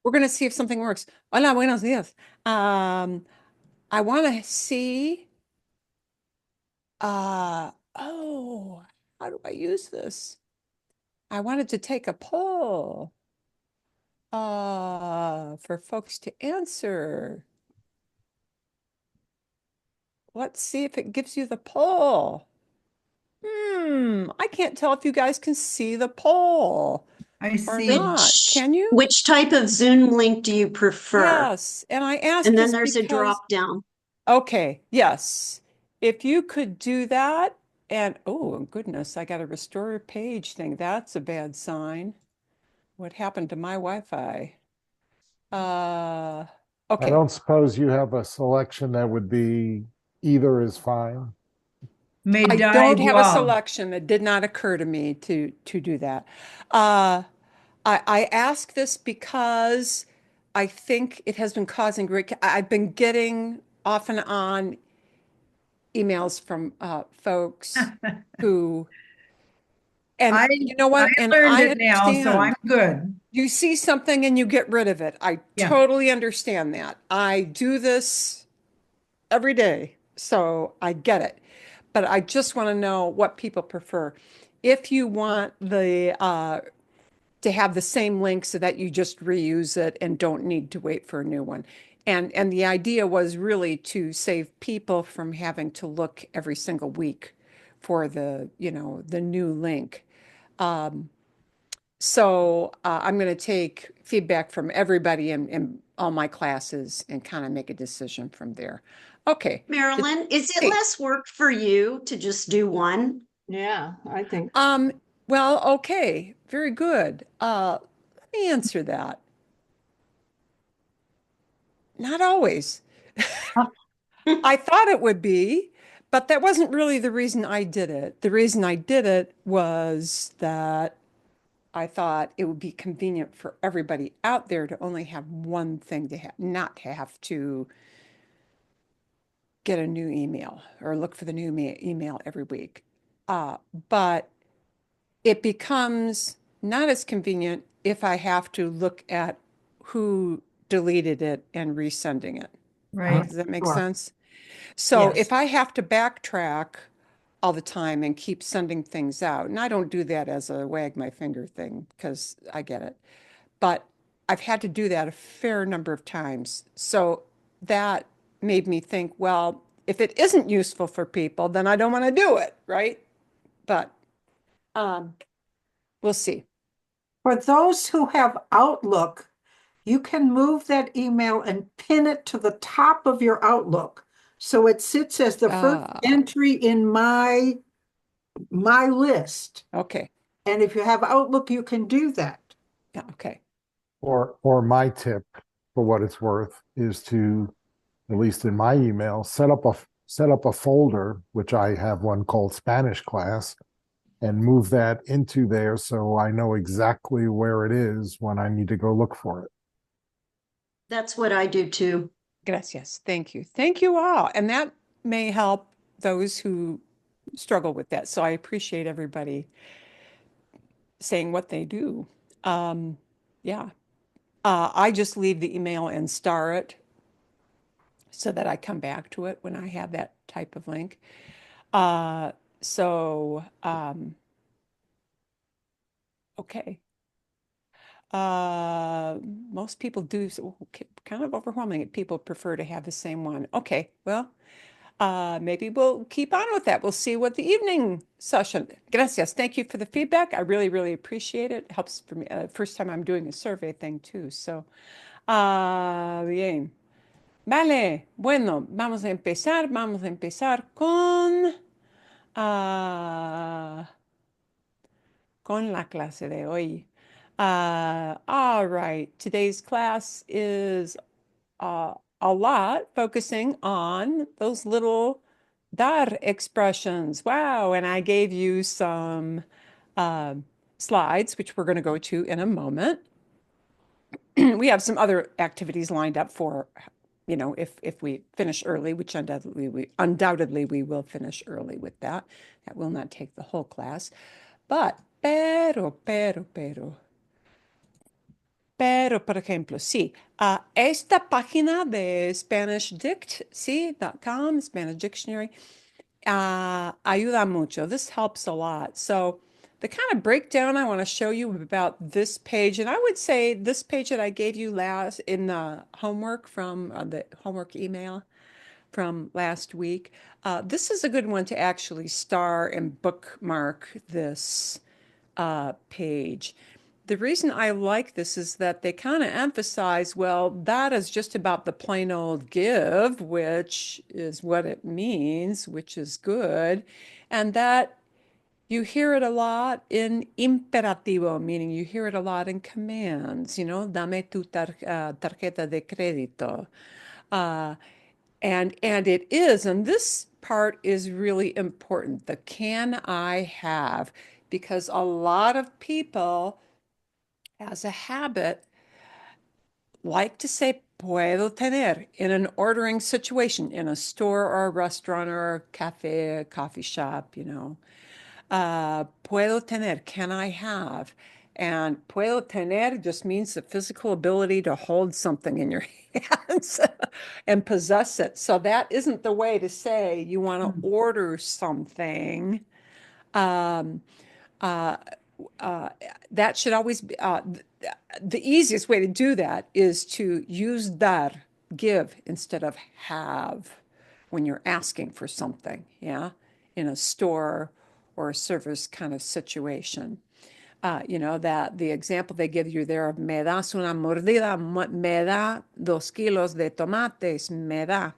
We're going to see if something works. Hola, buenos días. I want to see, oh, how do I use this? I wanted to take a poll, for folks to answer. Let's see if it gives you the poll. I can't tell if you guys can see the poll I or see it. not. Which Can you? which type of Zoom link do you prefer? Yes. And I asked And then this there's a because, drop down. okay, yes. If you could do that, and oh goodness, I got a restore page thing. That's a bad sign. What happened to my Wi-Fi? Uh, I okay. don't suppose you have a selection that would be either is fine. May I die don't have a love. selection. It did not occur to me to do that. Uh, I ask this because I think it has been causing great. I've been getting off and on emails from folks who, and I you know I what? And learned I it now, so I'm understand. good. You see something and you get rid of it. I Yeah. totally understand that. I do this every day, so I get it. But I just want to know what people prefer. If you want the to have the same link so that you just reuse it and don't need to wait for a new one. And the idea was really to save people from having to look every single week for the, the new link. So I'm going to take feedback from everybody in all my classes and kind of make a decision from there. Okay. Marilyn, is it Hey, less work for you to just do one? Yeah, I think. um, well, okay, very good. Let me answer that. Not always. I thought it would be, but that wasn't really the reason I did it. The reason I did it was that I thought it would be convenient for everybody out there to only have one thing to have, not have to get a new email or look for the new email every week. But it becomes not as convenient if I have to look at who deleted it and resending it. Right. Does that make Sure. sense? So Yes. if I have to backtrack all the time and keep sending things out, and I don't do that as a wag my finger thing because I get it, but I've had to do that a fair number of times. So that made me think, well, if it isn't useful for people, then I don't want to do it, right? But um, we'll see. For those who have Outlook, you can move that email and pin it to the top of your Outlook. So it sits as the first Uh, entry in my list. okay. And if you have Outlook, you can do that. Yeah, okay. Or my tip, for what it's worth, is to, at least in my email, set up a folder, which I have one called Spanish class, and move that into there so I know exactly where it is when I need to go look for it. That's what I do too. Gracias. Thank you. Thank you all. And that may help those who struggle with that. So I appreciate everybody saying what they do. Yeah. I just leave the email and star it so that I come back to it when I have that type of link. Uh, so, okay. Uh, Most people do, so kind of overwhelming. People prefer to have the same one. Okay, well, maybe we'll keep on with that. We'll see what the evening session. Gracias. Thank you for the feedback. I really, really appreciate it. It helps for me. First time I'm doing a survey thing too. So, bien. Vale. Bueno, vamos a empezar. Vamos a empezar ah, con la clase de hoy. All right. Today's class is a lot focusing on those little dar expressions. Wow. And I gave you some uh, slides, which we're going to go to in a moment. We have some other activities lined up for, if we finish early, which undoubtedly we will finish early with that. That will not take the whole class. But, Pero, por ejemplo, sí, esta página de Spanish Dict, sí, .com, Spanish Dictionary, ayuda mucho. This helps a lot. So the kind of breakdown I want to show you about this page, and I would say this page that I gave you last in the homework from the homework email from last week, this is a good one to actually star and bookmark this page. The reason I like this is that they kind of emphasize, well, that is just about the plain old give, which is what it means, which is good. And that you hear it a lot in imperativo, meaning you hear it a lot in commands, dame tu tarjeta de crédito. Uh, and it is, and this part is really important, the can I have, because a lot of people, as a habit, like to say puedo tener in an ordering situation in a store or a restaurant or a cafe, a coffee shop, puedo tener, can I have? And puedo tener just means the physical ability to hold something in your hands and possess it. So that isn't the way to say you want to order something. Um, uh, uh, that should always be the easiest way to do that is to use dar, give, instead of have when you're asking for something, yeah, in a store or a service kind of situation. That the example they give you there of me das una mordida, me da 2 kilos de tomates, me da,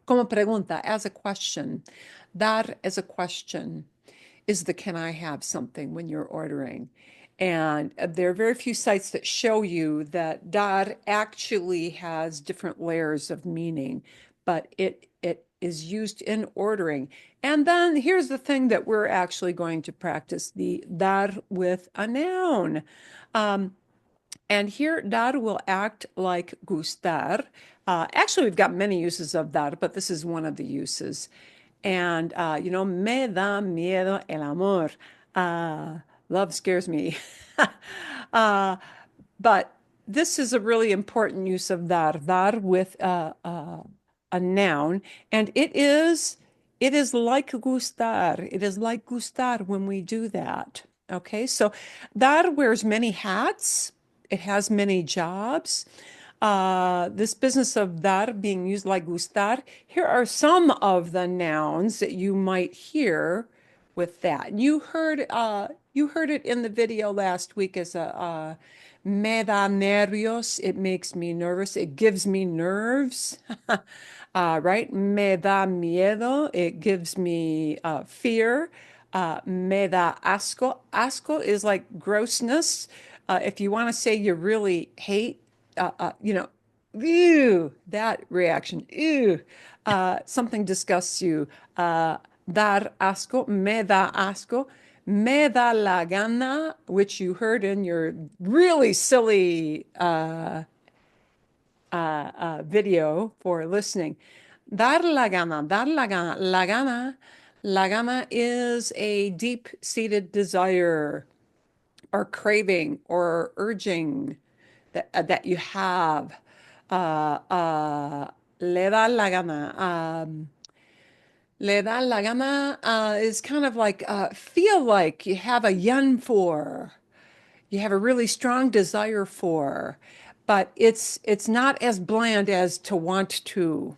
como pregunta, as a question. Dar as a question is the can I have something when you're ordering. And there are very few sites that show you that dar actually has different layers of meaning, but it is used in ordering. And then here's the thing that we're actually going to practice, the dar with a noun. And here dar will act like gustar. Actually, we've got many uses of dar, but this is one of the uses. And, me da miedo el amor. Love scares me. uh, but this is a really important use of dar with a noun, and it is like gustar. It is like gustar when we do that. Okay, so dar wears many hats. It has many jobs. This business of dar being used like gustar, here are some of the nouns that you might hear with that. You heard it in the video last week as a me da nervios. It makes me nervous. It gives me nerves. Right? Me da miedo. It gives me fear. Me da asco. Asco is like grossness. If you want to say you really hate, ew, that reaction, ew, something disgusts you. Dar asco, me da asco, me da la gana, which you heard in your really silly video for listening. Dar la gana, dar la gana, la gana. La gana is a deep-seated desire or craving or urging that you have. Le da la gana. Le da la gana is kind of like feel like you have a yearn for, you have a really strong desire for, but it's not as bland as to want to.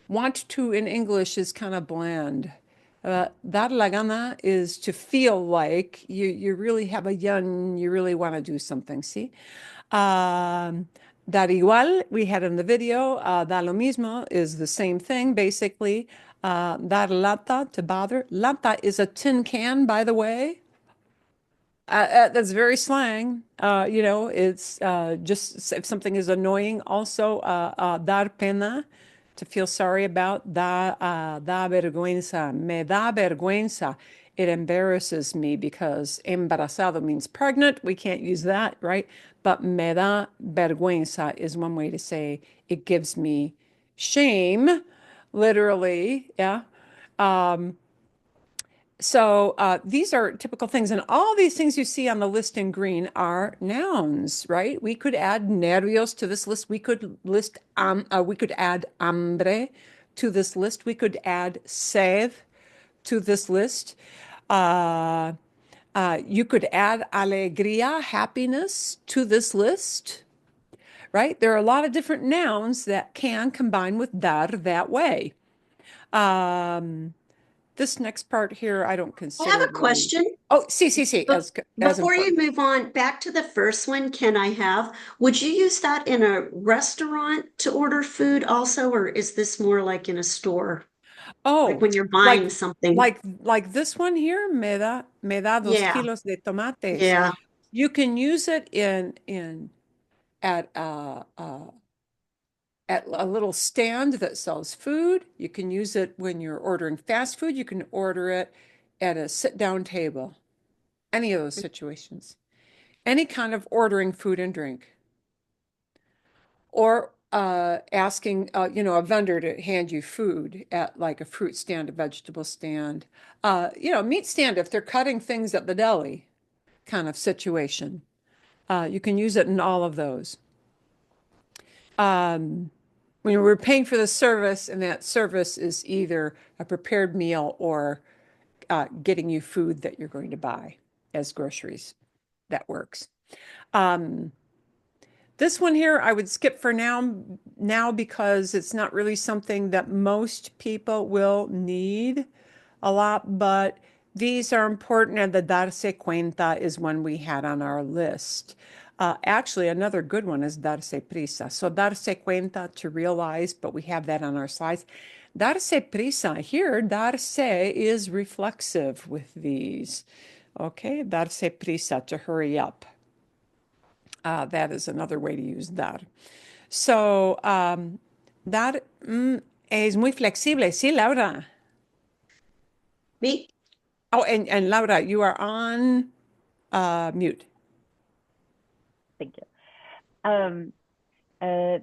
Want to in English is kind of bland. Dar la gana is to feel like you really have a yearn, you really want to do something, see? Dar igual, we had in the video, da lo mismo is the same thing, basically. Dar lata, to bother. Lata is a tin can, by the way. That's very slang. It's just if something is annoying. Also, dar pena, to feel sorry about. Da vergüenza. Me da vergüenza. It embarrasses me because embarazado means pregnant. We can't use that, right? But me da vergüenza is one way to say it gives me shame, literally. Yeah. So these are typical things, and all these things you see on the list in green are nouns, right? We could add nervios to this list. We could add hambre to this list. We could add sed to this list. Uh, you could add alegría, happiness, to this list, right? There are a lot of different nouns that can combine with dar that way. Um, this next part here, I don't I have consider a really. question. Oh, see, as Before you important. move on back to the first one, would you use that in a restaurant to order food also, or is this more like in a store? Like Oh, when you're buying like something? like this one here, me da dos Yeah, kilos de tomates. yeah. You can use it in at at a little stand that sells food. You can use it when you're ordering fast food. You can order it at a sit-down table. Any of those situations. Any kind of ordering food and drink. Or asking, a vendor to hand you food at like a fruit stand, a vegetable stand, meat stand if they're cutting things at the deli kind of situation. You can use it in all of those. Um, when we're paying for the service, and that service is either a prepared meal or getting you food that you're going to buy as groceries, that works. Um, This one here, I would skip for now because it's not really something that most people will need a lot, but these are important, and the darse cuenta is one we had on our list. Actually, another good one is darse prisa. So darse cuenta, to realize, but we have that on our slides. Darse prisa here, darse is reflexive with these. Okay, darse prisa, to hurry up. That is another way to use dar. So, dar es muy flexible. Sí, Laura. Me, Oh, and Laura, you are on mute. Thank you.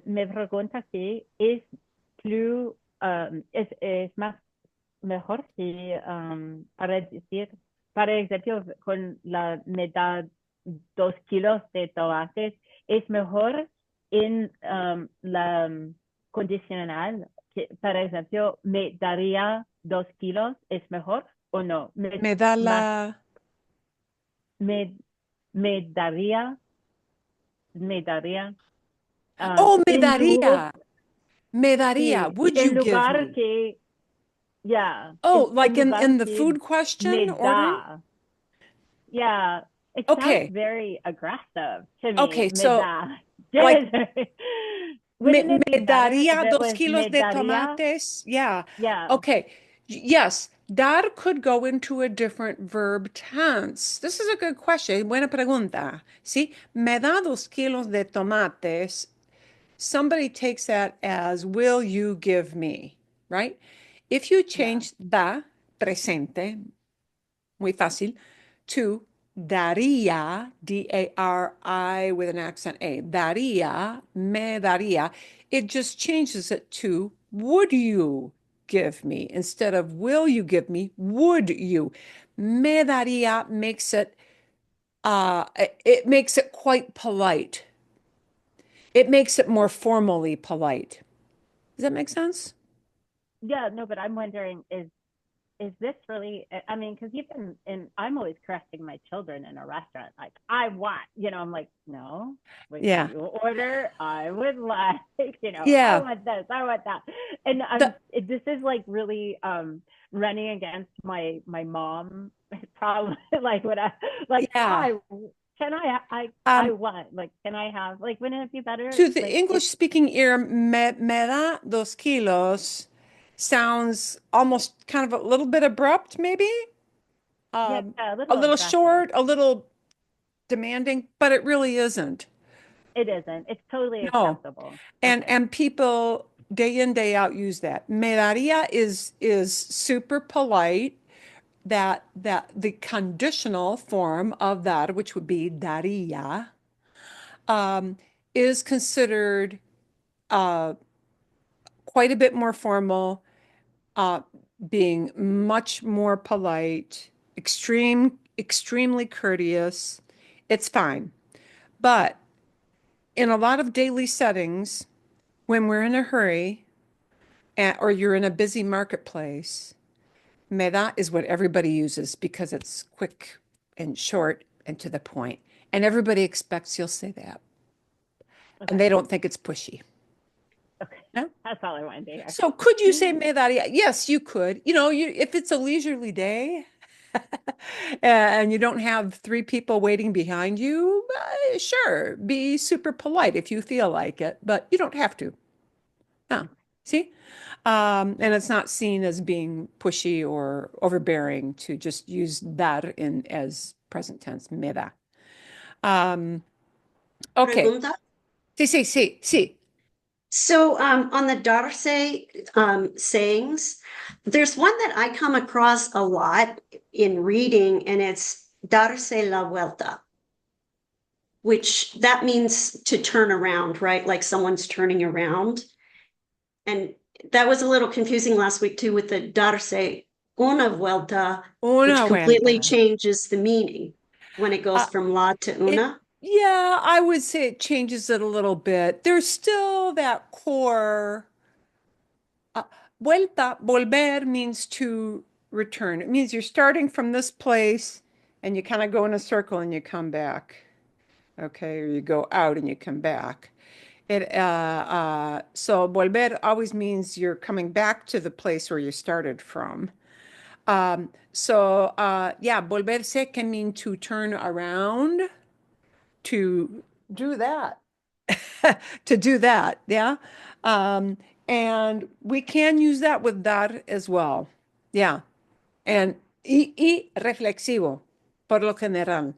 Me pregunta si es plus, es más mejor si, para decir, para ejemplo, con la mitad 2 kilos de tomates, es mejor en la condicional, que, por ejemplo, me daría 2 kilos, ¿es mejor o no? Me da Más, la. me, me daría, me daría, Oh, me en lugar, daría. Me daría. sí, Would you en give lugar me? que, ya, Oh, en like in lugar the que food question me ordering? da. Yeah, it sounds Okay. very aggressive to me, Okay. me So, da. like, Wouldn't it be me better if daría it dos was kilos me de daría? tomates. Yeah. Yeah, Okay. Yes, dar could go into a different verb tense. This is a good question. Buena pregunta. ¿Sí? Me da 2 kilos de tomates. Somebody takes that as, will you give me? Right? If you yeah, change da, presente, muy fácil, to daría, D-A-R-I with an accent A, daría, me daría, it just changes it to would you give me instead of will you give me, would you? Me daría makes it makes it quite polite. It makes it more formally polite. Does that make sense? yeah. No, but I'm wondering, is this really? I mean, because even in, I'm always correcting my children in a restaurant. Like, I want, I'm like, no, when Yeah. you order, I would like, I Yeah. want this, I want that, and The, this is like really running against my mom problem. Like, when yeah. can I Um, want, like, can I have, like, wouldn't it be better, To the like, it, English speaking ear, me da 2 kilos sounds almost kind of a little bit abrupt, maybe. yeah, a A little little aggressive. short, a little demanding, but it really isn't. It isn't. It's totally No. acceptable. And Okay. and people day in, day out use that. Me daría is super polite. That the conditional form of that, which would be daría, um, is considered uh, quite a bit more formal. Uh, being much more polite, extremely courteous. It's fine. But in a lot of daily settings, when we're in a hurry or you're in a busy marketplace, me da is what everybody uses because it's quick and short and to the point. And everybody expects you'll say that. And Okay. they don't think it's pushy. Okay. Yeah. That's all I wanted to hear. So could you say me da? Yes, you could. If it's a leisurely day and you don't have three people waiting behind you, sure, be super polite if you feel like it, but you don't have to. No. See? And it's not seen as being pushy or overbearing to just use dar in as present tense, me da. Okay. Pregunta. Sí. So on the darse sayings, there's one that I come across a lot in reading, and it's darse la vuelta, which that means to turn around, right? Like someone's turning around. And that was a little confusing last week too with the darse una vuelta, which Una completely vuelta. changes the meaning when it goes Uh, from la to it, una. yeah, I would say it changes it a little bit. There's still that core. Vuelta, volver means to return. It means you're starting from this place and you kind of go in a circle and you come back. Okay, or you go out and you come back. So volver always means you're coming back to the place where you started from. Yeah, volverse can mean to turn around, to do that, to do that. Yeah. Um, and we can use that with dar as well. Yeah. And y reflexivo, por lo general.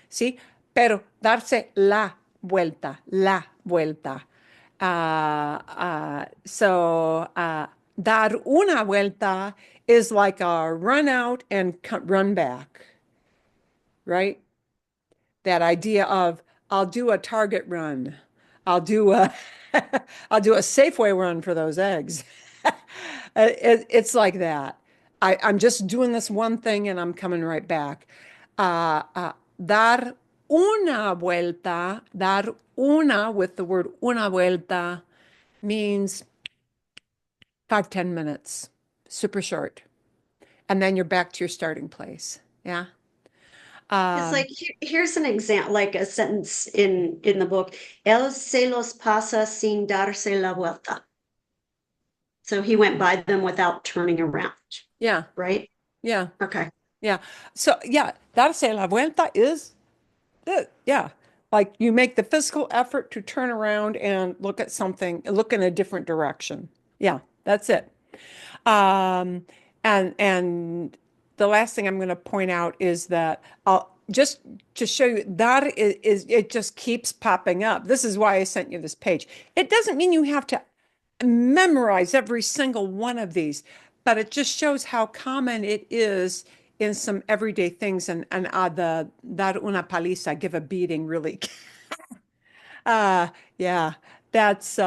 ¿Sí? Pero darse la vuelta. Dar una vuelta is like a run out and run back, right? That idea of I'll do a Target run. I'll do a I'll do a Safeway run for those eggs. It's like that. I'm just doing this one thing and I'm coming right back. Dar dar una with the word una vuelta means 5, 10 minutes, super short. And then you're back to your starting place. Yeah. It's Um, like here's an example, like a sentence in the book. Él se los pasa sin darse la vuelta. So he went by them without turning around, yeah. right? Yeah. Okay. Yeah. So yeah, darse la vuelta is it. Yeah. Like you make the physical effort to turn around and look at something, look in a different direction. Yeah, that's it. Um, and the last thing I'm going to point out is that just to show you that it just keeps popping up. This is why I sent you this page. It doesn't mean you have to memorize every single one of these, but it just shows how common it is in some everyday things. And the dar una paliza, give a beating, really. Uh, yeah, that's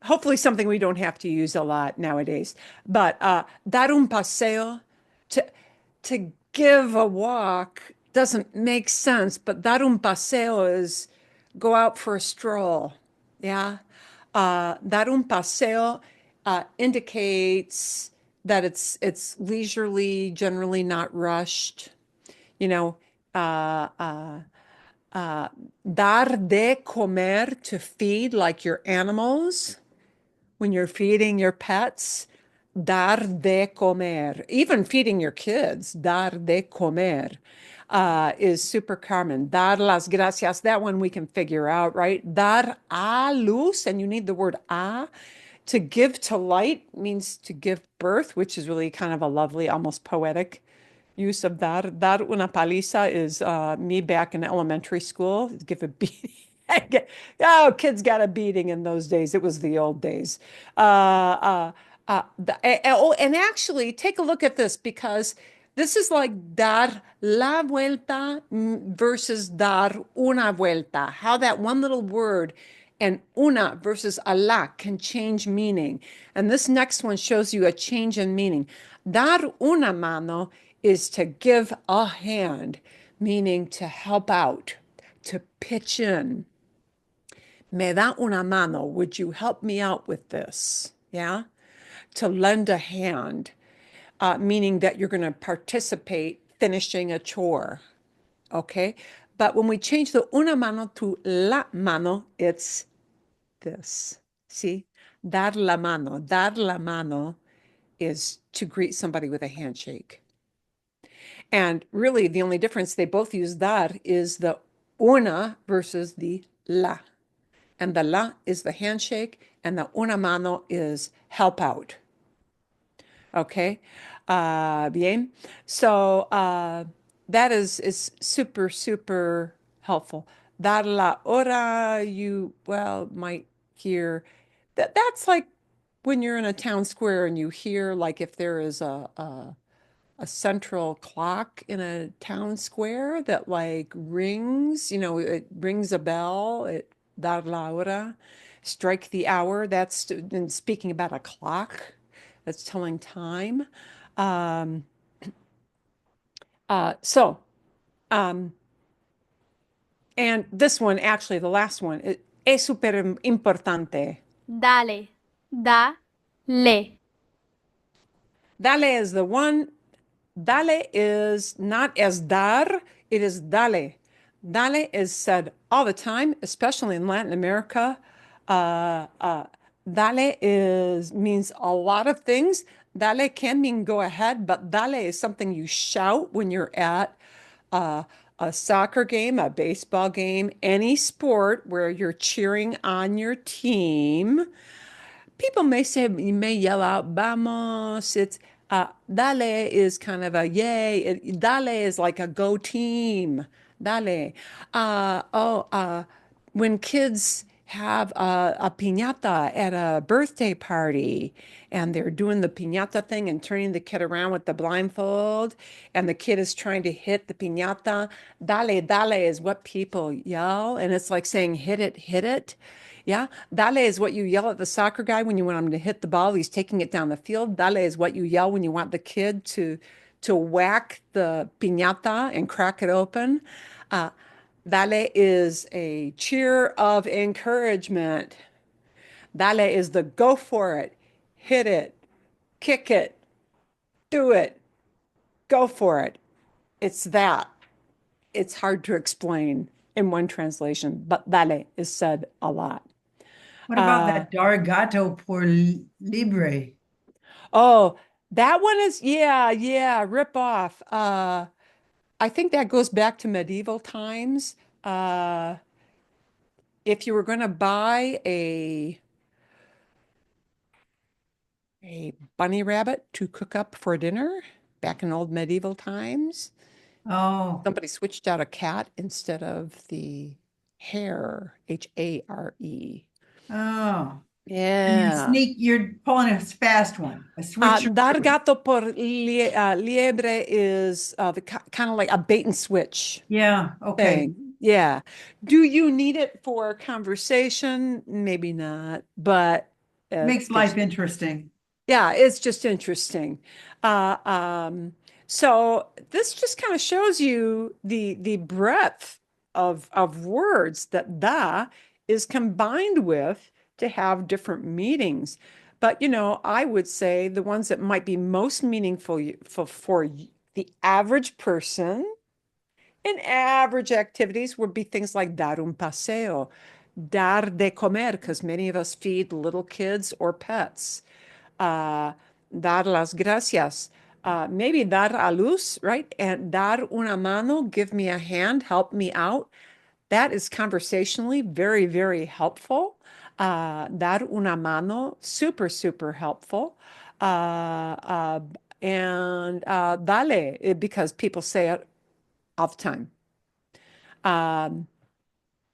hopefully something we don't have to use a lot nowadays. But dar un paseo, to to give a walk doesn't make sense, but dar un paseo is go out for a stroll. Yeah. Dar un paseo indicates that it's leisurely, generally not rushed. You know, uh, uh, dar de comer, to feed, like your animals when you're feeding your pets. Dar de comer, even feeding your kids, dar de comer is super common. Dar las gracias, that one we can figure out, right? Dar a luz, and you need the word a. To give to light means to give birth, which is really kind of a lovely, almost poetic use of dar. Dar una paliza is me back in elementary school. Give a beating. Oh, kids got a beating in those days. It was the old days. Oh, and actually, take a look at this because this is like dar la vuelta versus dar una vuelta. How that one little word And una versus a la can change meaning. And this next one shows you a change in meaning. Dar una mano is to give a hand, meaning to help out, to pitch in. Me da una mano. Would you help me out with this? Yeah. To lend a hand, meaning that you're going to participate finishing a chore. Okay. But when we change the una mano to la mano, it's this. See? Dar la mano. Dar la mano is to greet somebody with a handshake. And really, the only difference they both use dar is the una versus the la. And the la is the handshake, and the una mano is help out. Okay. Bien. So that is super, super helpful. Dar la hora, you, well, might hear that's like when you're in a town square and you hear, like, if there is a central clock in a town square that like rings, it rings a bell, dar la hora, strike the hour. That's and speaking about a clock that's telling time. Um, so, um, and this one, actually, the last one, es super importante. Dale. Da-le. Dale is the one. Dale is not as dar, it is dale. Dale is said all the time, especially in Latin America. Dale means a lot of things. Dale can mean go ahead, but dale is something you shout when you're at uh, a soccer game, a baseball game, any sport where you're cheering on your team. People may say, you may yell out, vamos. It's dale is kind of a yay. Dale is like a go team. Dale. When kids have a piñata at a birthday party and they're doing the piñata thing and turning the kid around with the blindfold, and the kid is trying to hit the piñata, dale, dale is what people yell. And it's like saying, hit it, hit it. Yeah, dale is what you yell at the soccer guy when you want him to hit the ball. He's taking it down the field. Dale is what you yell when you want the kid to whack the piñata and crack it open. Uh, Dale is a cheer of encouragement. Dale is the go for it, hit it, kick it, do it, go for it. It's that. It's hard to explain in one translation, but dale is said a lot. What about that dar gato por libre? Oh, that one is, yeah, rip off. I think that goes back to medieval times. Uh, if you were going to buy a bunny rabbit to cook up for dinner back in old medieval times, Oh, somebody switched out a cat instead of the hare, Hare. oh. Yeah. You're pulling a fast one, a switcher. Dar gato por liebre is the kind of like a bait and switch Yeah, okay. thing. Yeah. Do you need it for conversation? Maybe not, but Makes life interesting. yeah, it's just interesting. Uh, um, so this just kind of shows you the breadth of words that da is combined with to have different meanings. But I would say the ones that might be most meaningful for the average person in average activities would be things like dar un paseo, dar de comer, because many of us feed little kids or pets, dar las gracias, maybe dar a luz, right? And dar una mano, give me a hand, help me out. That is conversationally very, very helpful. Dar una mano, super, super helpful. And dale, because people say it all the time.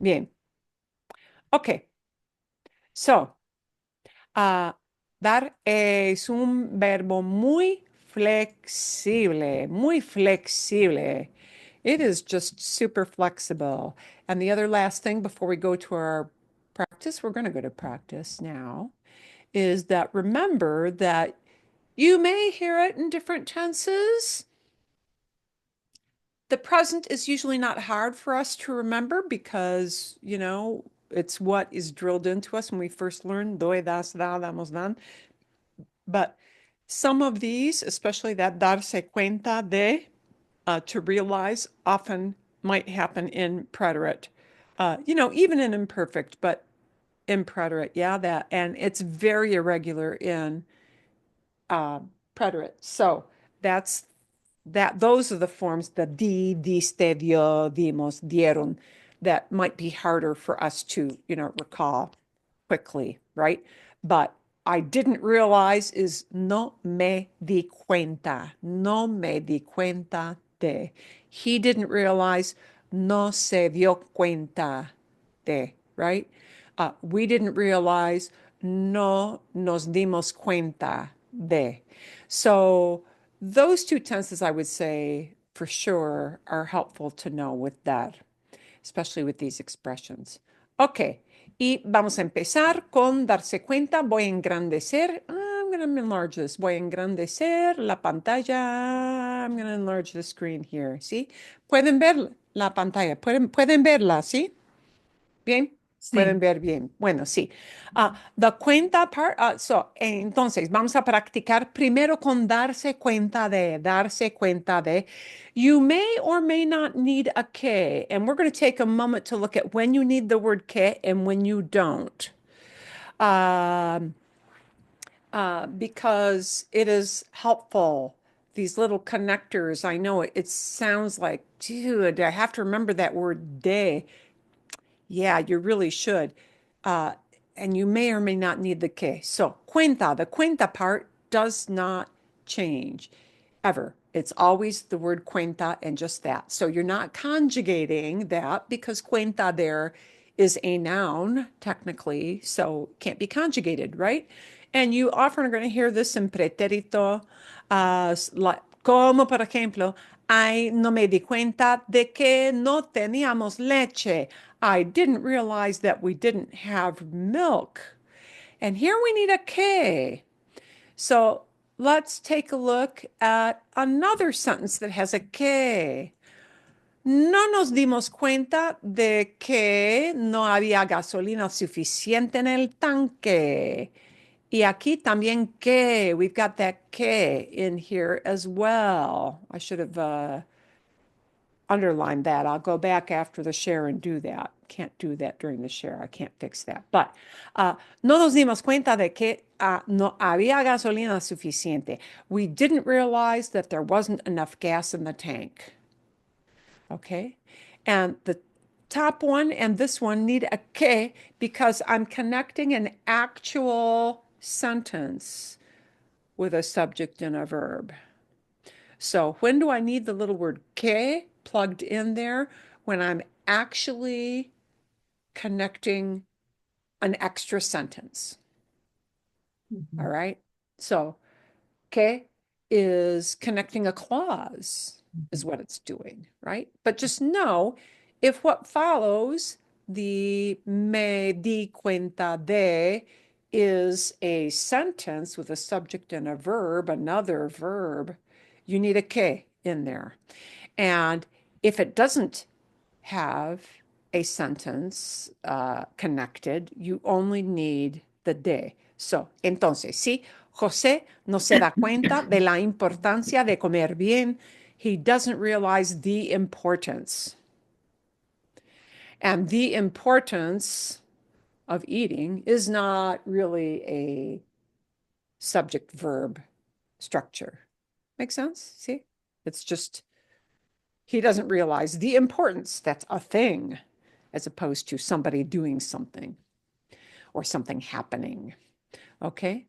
Bien. Okay. So, dar es un verbo muy flexible, muy flexible. It is just super flexible. And the other last thing before we go to our practice we're going to go to practice now, is that remember that you may hear it in different tenses. The present is usually not hard for us to remember because, it's what is drilled into us when we first learn doy, das, da, damos, dan. But some of these, especially that darse cuenta de, to realize, often might happen in preterite. Even in imperfect, but in preterite, yeah, that. And it's very irregular in preterite. So those are the forms, the diste, dio, dimos, dieron, that might be harder for us to, recall quickly, right? But I didn't realize is no me di cuenta, no me di cuenta de. He didn't realize, no se dio cuenta de, right? We didn't realize, no nos dimos cuenta de. So those two tenses, I would say, for sure, are helpful to know with that, especially with these expressions. Ok, y vamos a empezar con darse cuenta. Voy a engrandecer. I'm going to enlarge this. Voy a engrandecer la pantalla. I'm going to enlarge the screen here. ¿Sí? Pueden ver la pantalla. Pueden verla, ¿sí? Bien. Pueden Sí. ver bien. Bueno, sí. The cuenta part, entonces, vamos a practicar primero con darse cuenta de, darse cuenta de. You may or may not need a que, and we're going to take a moment to look at when you need the word que and when you don't. Because it is helpful. These little connectors, I know it sounds like, dude, I have to remember that word de. Yeah, you really should. And you may or may not need the que. So, cuenta, the cuenta part does not change ever. It's always the word cuenta and just that. So you're not conjugating that because cuenta there is a noun, technically, so it can't be conjugated, right? And you often are going to hear this in pretérito, como por ejemplo, ay, no me di cuenta de que no teníamos leche. I didn't realize that we didn't have milk. And here we need a que. So let's take a look at another sentence that has a que. No nos dimos cuenta de que no había gasolina suficiente en el tanque. Y aquí también que, we've got that que in here as well. I should have underlined that. I'll go back after the share and do that. Can't do that during the share. I can't fix that. But no nos dimos cuenta de que no había gasolina suficiente. We didn't realize that there wasn't enough gas in the tank. Okay? And the top one and this one need a que because I'm connecting an actual sentence with a subject and a verb. So when do I need the little word que plugged in there? When I'm actually connecting an extra sentence. All right. So que is connecting a clause is what it's doing, right? But just know if what follows the me di cuenta de is a sentence with a subject and a verb, another verb, you need a que in there. And if it doesn't have a sentence connected, you only need the de. So, entonces, sí, José no se da cuenta de la importancia de comer bien. He doesn't realize the importance. And the importance of eating is not really a subject verb structure. Make sense? See? It's just, he doesn't realize the importance. That's a thing, as opposed to somebody doing something or something happening. Okay?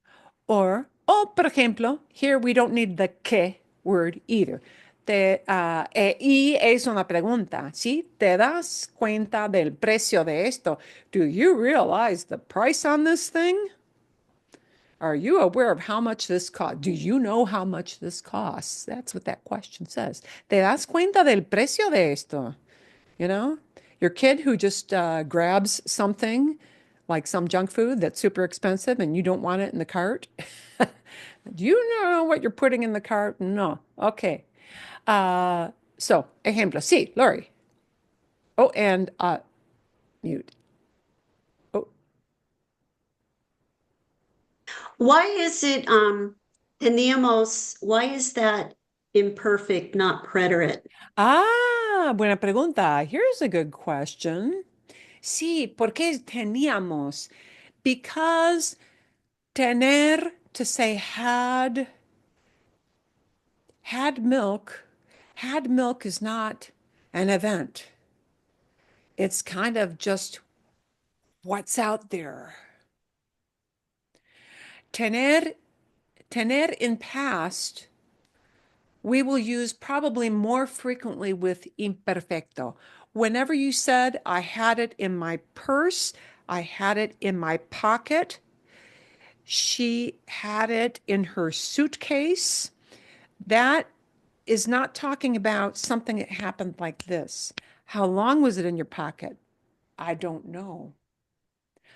Or, por ejemplo, here we don't need the que word either. Y es una pregunta, ¿sí? ¿Te das cuenta del precio de esto? Do you realize the price on this thing? Are you aware of how much this costs? Do you know how much this costs? That's what that question says. ¿Te das cuenta del precio de esto? You know, your kid who just grabs something like some junk food that's super expensive and you don't want it in the cart. Do you know what you're putting in the cart? No. Okay. So, ejemplo. Sí, Lori. Oh, and mute. Oh, Why is it teníamos, why is that imperfect, not preterite? buena pregunta. Here's a good question. Sí, ¿por qué teníamos? Because tener, to say had milk is not an event. It's kind of just what's out there. Tener in past, we will use probably more frequently with imperfecto. Whenever you said, I had it in my purse, I had it in my pocket, she had it in her suitcase, that is not talking about something that happened like this. How long was it in your pocket? I don't know.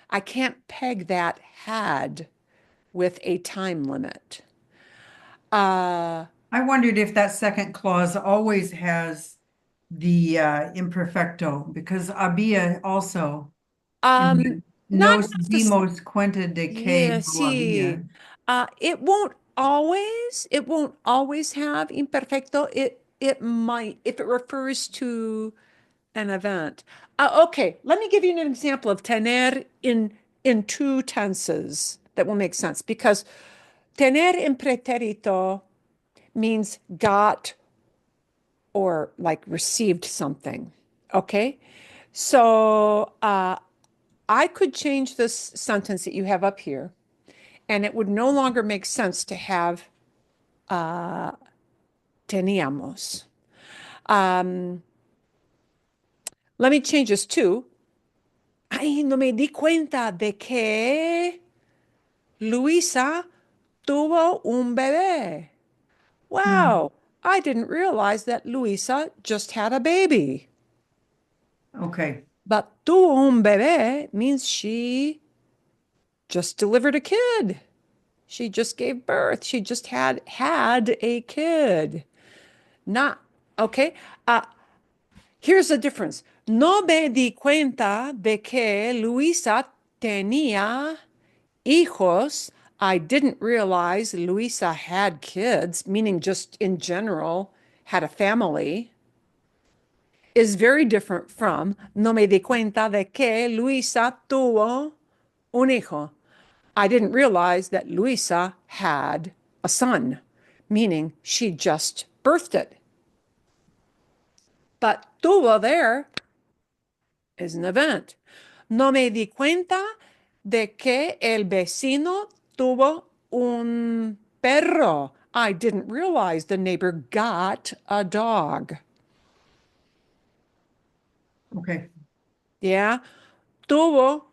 I can't peg that had with a time limit. I wondered if that second clause always has the imperfecto, because había also in Um, the not nos necessarily. dimos cuenta de que Yeah, no see, había. it won't always have imperfecto. It might if it refers to an event. Okay, let me give you an example of tener in two tenses that will make sense because tener in pretérito means got or like received something. Okay, so I could change this sentence that you have up here, and it would no longer make sense to have teníamos. Let me change this to, ay, no me di cuenta de que Luisa tuvo un bebé. Wow, I didn't realize that Luisa just had a baby. Okay. But tuvo un bebé means she just delivered a kid. She just gave birth. She just had a kid. Not okay. Here's the difference. No me di cuenta de que Luisa tenía hijos. I didn't realize Luisa had kids, meaning just in general, had a family, is very different from no me di cuenta de que Luisa tuvo un hijo. I didn't realize that Luisa had a son, meaning she just birthed it. But tuvo there is an event. No me di cuenta de que el vecino tuvo un perro. I didn't realize the neighbor got a dog. Okay. Yeah. Tuvo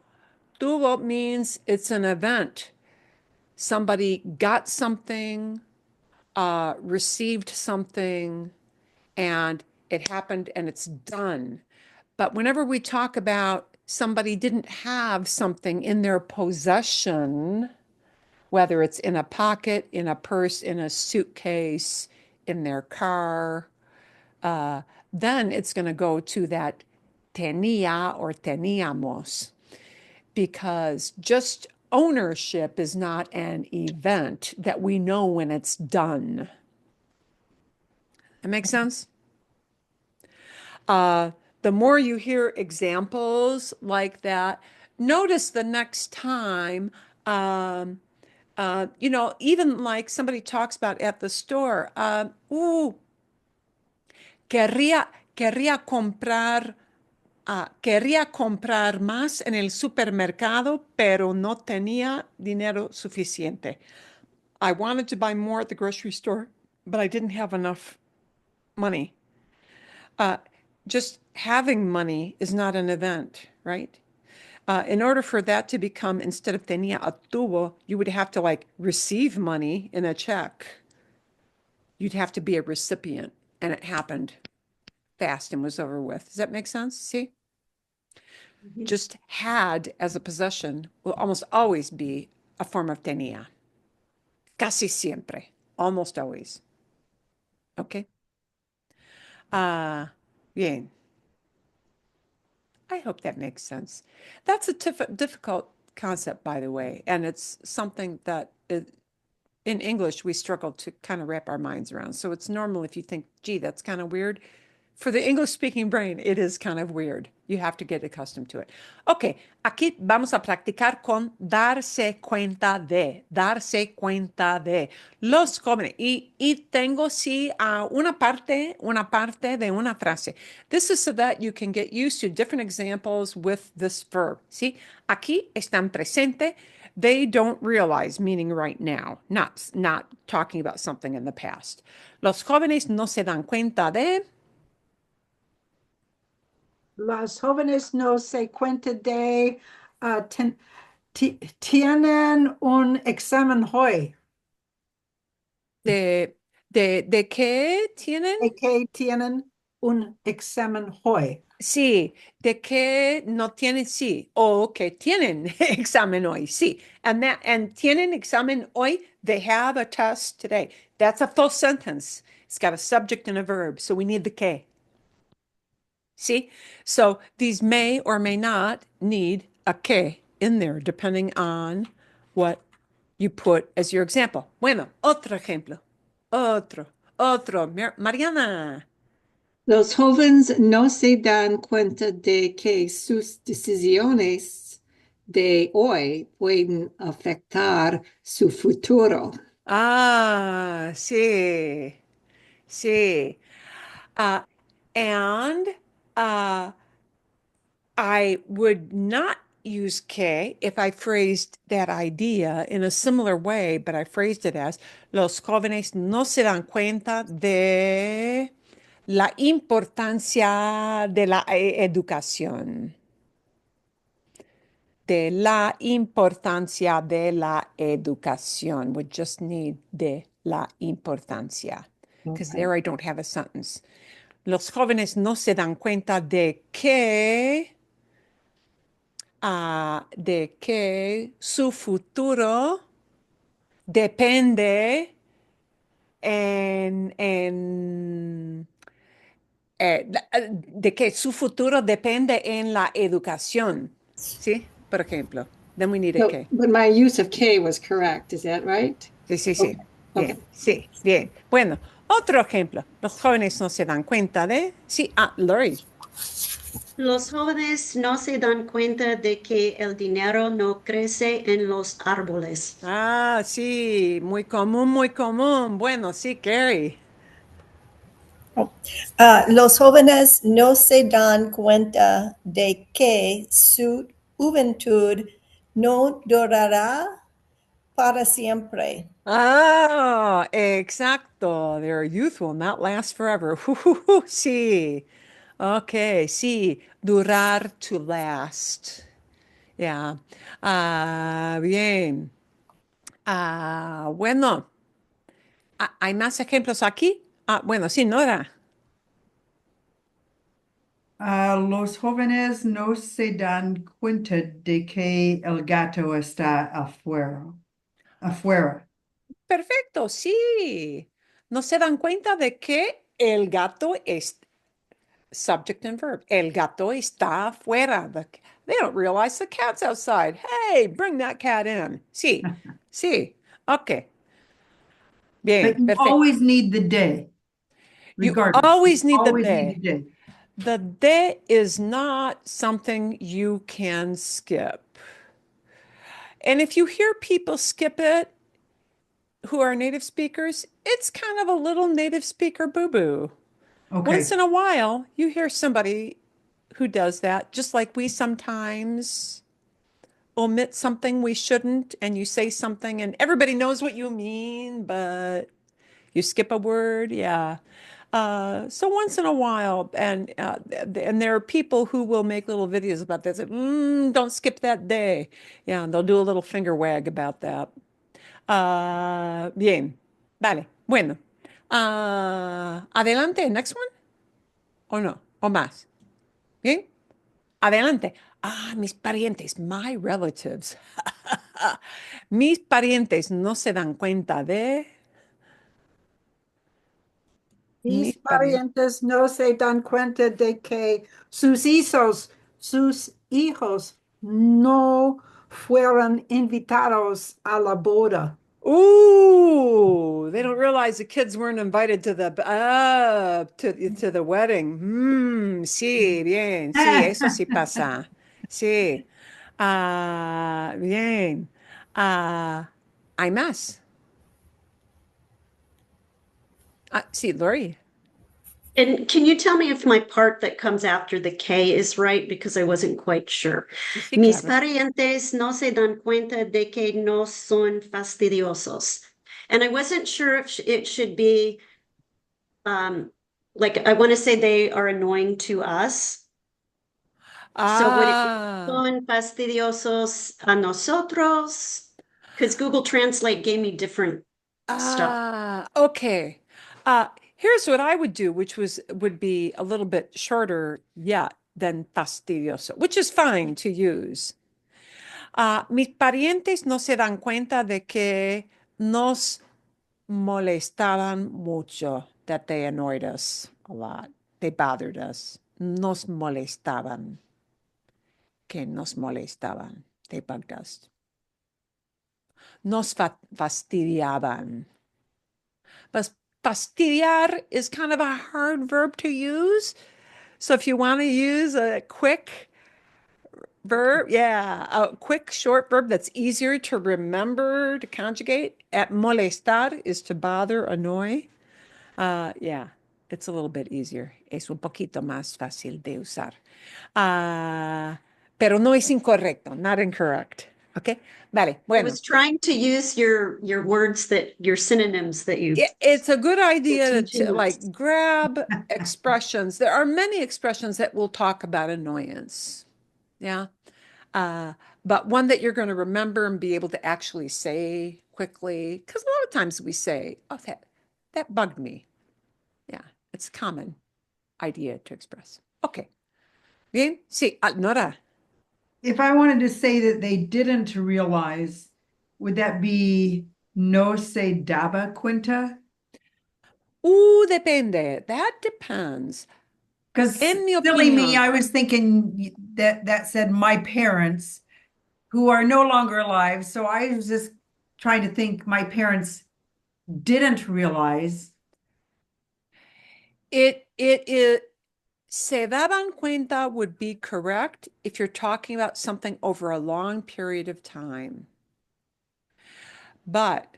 means it's an event. Somebody got something, received something, and it happened and it's done. But whenever we talk about somebody didn't have something in their possession, whether it's in a pocket, in a purse, in a suitcase, in their car, then it's going to go to that tenía or teníamos, because just ownership is not an event that we know when it's done. That makes sense? The more you hear examples like that, notice the next time, even like somebody talks about at the store, querría comprar, quería comprar más en el supermercado, pero no tenía dinero suficiente. I wanted to buy more at the grocery store, but I didn't have enough money. Just having money is not an event, right? In order for that to become, instead of tenía a tuvo, you would have to like receive money in a check. You'd have to be a recipient, and it happened fast and was over with. Does that make sense? See? Just had as a possession will almost always be a form of tenía. Casi siempre. Almost always. Okay. Bien. I hope that makes sense. That's a difficult concept, by the way, and it's something that in English we struggle to kind of wrap our minds around. So it's normal if you think, gee, that's kind of weird. For the English speaking brain, it is kind of weird. You have to get accustomed to it. Ok, aquí vamos a practicar con darse cuenta de, darse cuenta de los jóvenes. Y tengo sí una parte de una frase. This is so that you can get used to different examples with this verb. ¿Sí? Aquí están presente. They don't realize, meaning right now, not talking about something in the past. Los jóvenes no se dan cuenta de. Los jóvenes no se cuenta de tienen un examen hoy. ¿De qué tienen? De que tienen un examen hoy. Sí, de que no tienen, sí, o que tienen examen hoy, sí. And tienen examen hoy, they have a test today. That's a full sentence. It's got a subject and a verb, so we need the que. See? So these may or may not need a que in there, depending on what you put as your example. Bueno, otro ejemplo. Otro. Mariana. Los jóvenes no se dan cuenta de que sus decisiones de hoy pueden afectar su futuro. Ah, sí, sí. Uh, and I would not use que if I phrased that idea in a similar way, but I phrased it as los jóvenes no se dan cuenta de la importancia de la educación. De la importancia de la educación. Would just need de la importancia. Because Okay. there I don't have a sentence. Los jóvenes no se dan cuenta de que su futuro depende de que su futuro depende en la educación. ¿Sí? Por ejemplo. Then we need a No, que. but my use of K was correct. Is that right? Sí, sí, sí. Okay. Bien, Okay. sí, bien. Bueno, otro ejemplo. Los jóvenes no se dan cuenta de. Sí, Lori. Los jóvenes no se dan cuenta de que el dinero no crece en los árboles. Ah, sí, muy común, muy común. Bueno, sí, Carrie. Los jóvenes no se dan cuenta de que su juventud no durará para siempre. Ah, exacto. Their youth will not last forever. Sí. Okay, sí. Durar to last. Yeah. Bien. Bueno. ¿Hay más ejemplos aquí? Bueno, sí, Nora. Los jóvenes no se dan cuenta de que el gato está afuera. Afuera. Perfecto, sí. No se dan cuenta de que el gato es subject and verb. El gato está afuera. They don't realize the cat's outside. Hey, bring that cat in. Sí, sí. Okay. But Bien, you perfecto. always need the day, You regardless. always You need the always need de. the day. The de is not something you can skip. And if you hear people skip it who are native speakers, it's kind of a little native speaker boo-boo. Once Okay. in a while, you hear somebody who does that, just like we sometimes omit something we shouldn't, and you say something and everybody knows what you mean, but you skip a word. Yeah. So once in a while, and there are people who will make little videos about this. Don't skip that day. Yeah, and they'll do a little finger wag about that. Bien. Vale. Bueno. Adelante. Next one. ¿O no? ¿O más? Bien. Adelante. Mis parientes, my relatives. Mis parientes no se dan cuenta de mis Mis parientes. parientes no se dan cuenta de que sus hijos no fueron invitados a la boda. Ooh, they don't realize the kids weren't invited to to the wedding. Sí, bien, sí, eso sí pasa. Sí. Bien. Ah, hay más. Sí, Lori. And can you tell me if my part that comes after the K is right? Because I wasn't quite sure. Sí, sí, Mis claro. parientes no se dan cuenta de que no son fastidiosos. And I wasn't sure if it should be like I want to say they are annoying to us. So would it be Ah, son fastidiosos a nosotros? Because Google Translate gave me different stuff. okay. Here's what I would do, which would be a little bit shorter yet than fastidioso, which is fine to use. Mis parientes no se dan cuenta de que nos molestaban mucho, that they annoyed us a lot. They bothered us. Nos molestaban, que nos molestaban. They bugged us. Nos fastidiaban. But fastidiar is kind of a hard verb to use. So if you want to use a quick verb, yeah, a quick short verb that's easier to remember to conjugate. At molestar is to bother, annoy. Yeah, it's a little bit easier. Es un poquito más fácil de usar. Pero no es incorrecto, not incorrect. Okay, vale, I bueno. was trying to use your words that your synonyms that you It's a good were idea teaching to us. like grab expressions. There are many expressions that will talk about annoyance. Yeah. Uh, but one that you're going to remember and be able to actually say quickly, because a lot of times we say, oh, that bugged me. Yeah, it's a common idea to express. Okay. Bien, sí, Nora. If I wanted to say that they didn't realize, would that be no se daba cuenta? Depende. That depends. Because En mi silly me, opinión, I was thinking that said my parents who are no longer alive. So I was just trying to think my parents didn't realize. it is se daban cuenta would be correct if you're talking about something over a long period of time. But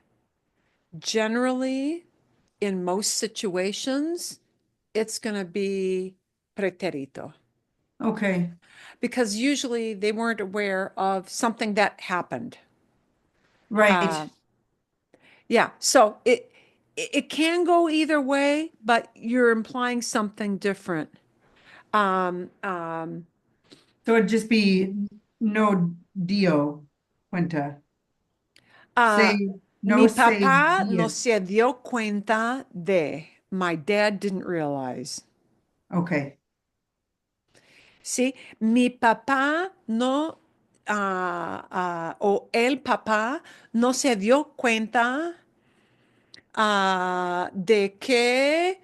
generally, in most situations, it's going to be pretérito Okay, because usually they weren't aware of something that happened. right. Yeah, so it can go either way, but you're implying something different. Um, um, So it'd just be no dio cuenta. uh, Say no Mi se papá no dia. se dio cuenta de. My dad didn't realize. Okay, ¿Sí? Mi papá no, o el papá no se dio cuenta de que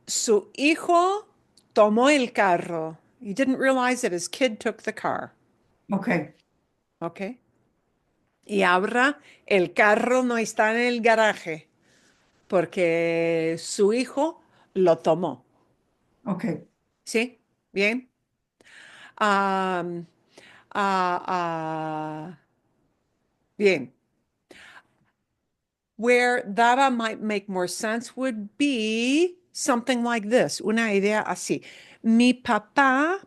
su hijo tomó el carro. He didn't realize that his kid took the car. okay, ¿Ok? Y ahora el carro no está en el garaje porque su hijo lo tomó. okay. ¿Sí? Bien. Am, ah, bien. Where daba might make more sense would be something like this, una idea así. Mi papá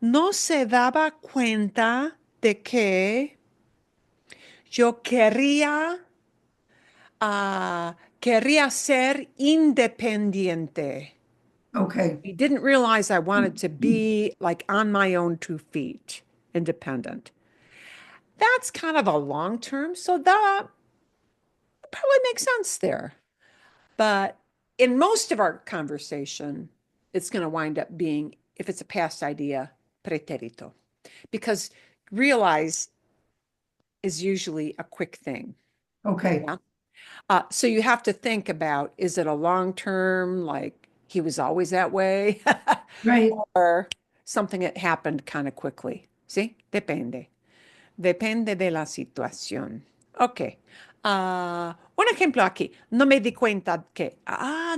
no se daba cuenta de que yo quería ser independiente. Okay. He didn't realize I wanted to be like on my own 2 feet, independent. That's kind of a long term, so that probably makes sense there. But in most of our conversation, it's going to wind up being, if it's a past idea, pretérito. Because realize is usually a quick thing. Okay. Yeah. So you have to think about, is it a long term, like he was always that way? Right. Or something that happened kind of quickly. ¿Sí? Depende. Depende de la situación. Ok. Un ejemplo aquí. No me di cuenta que.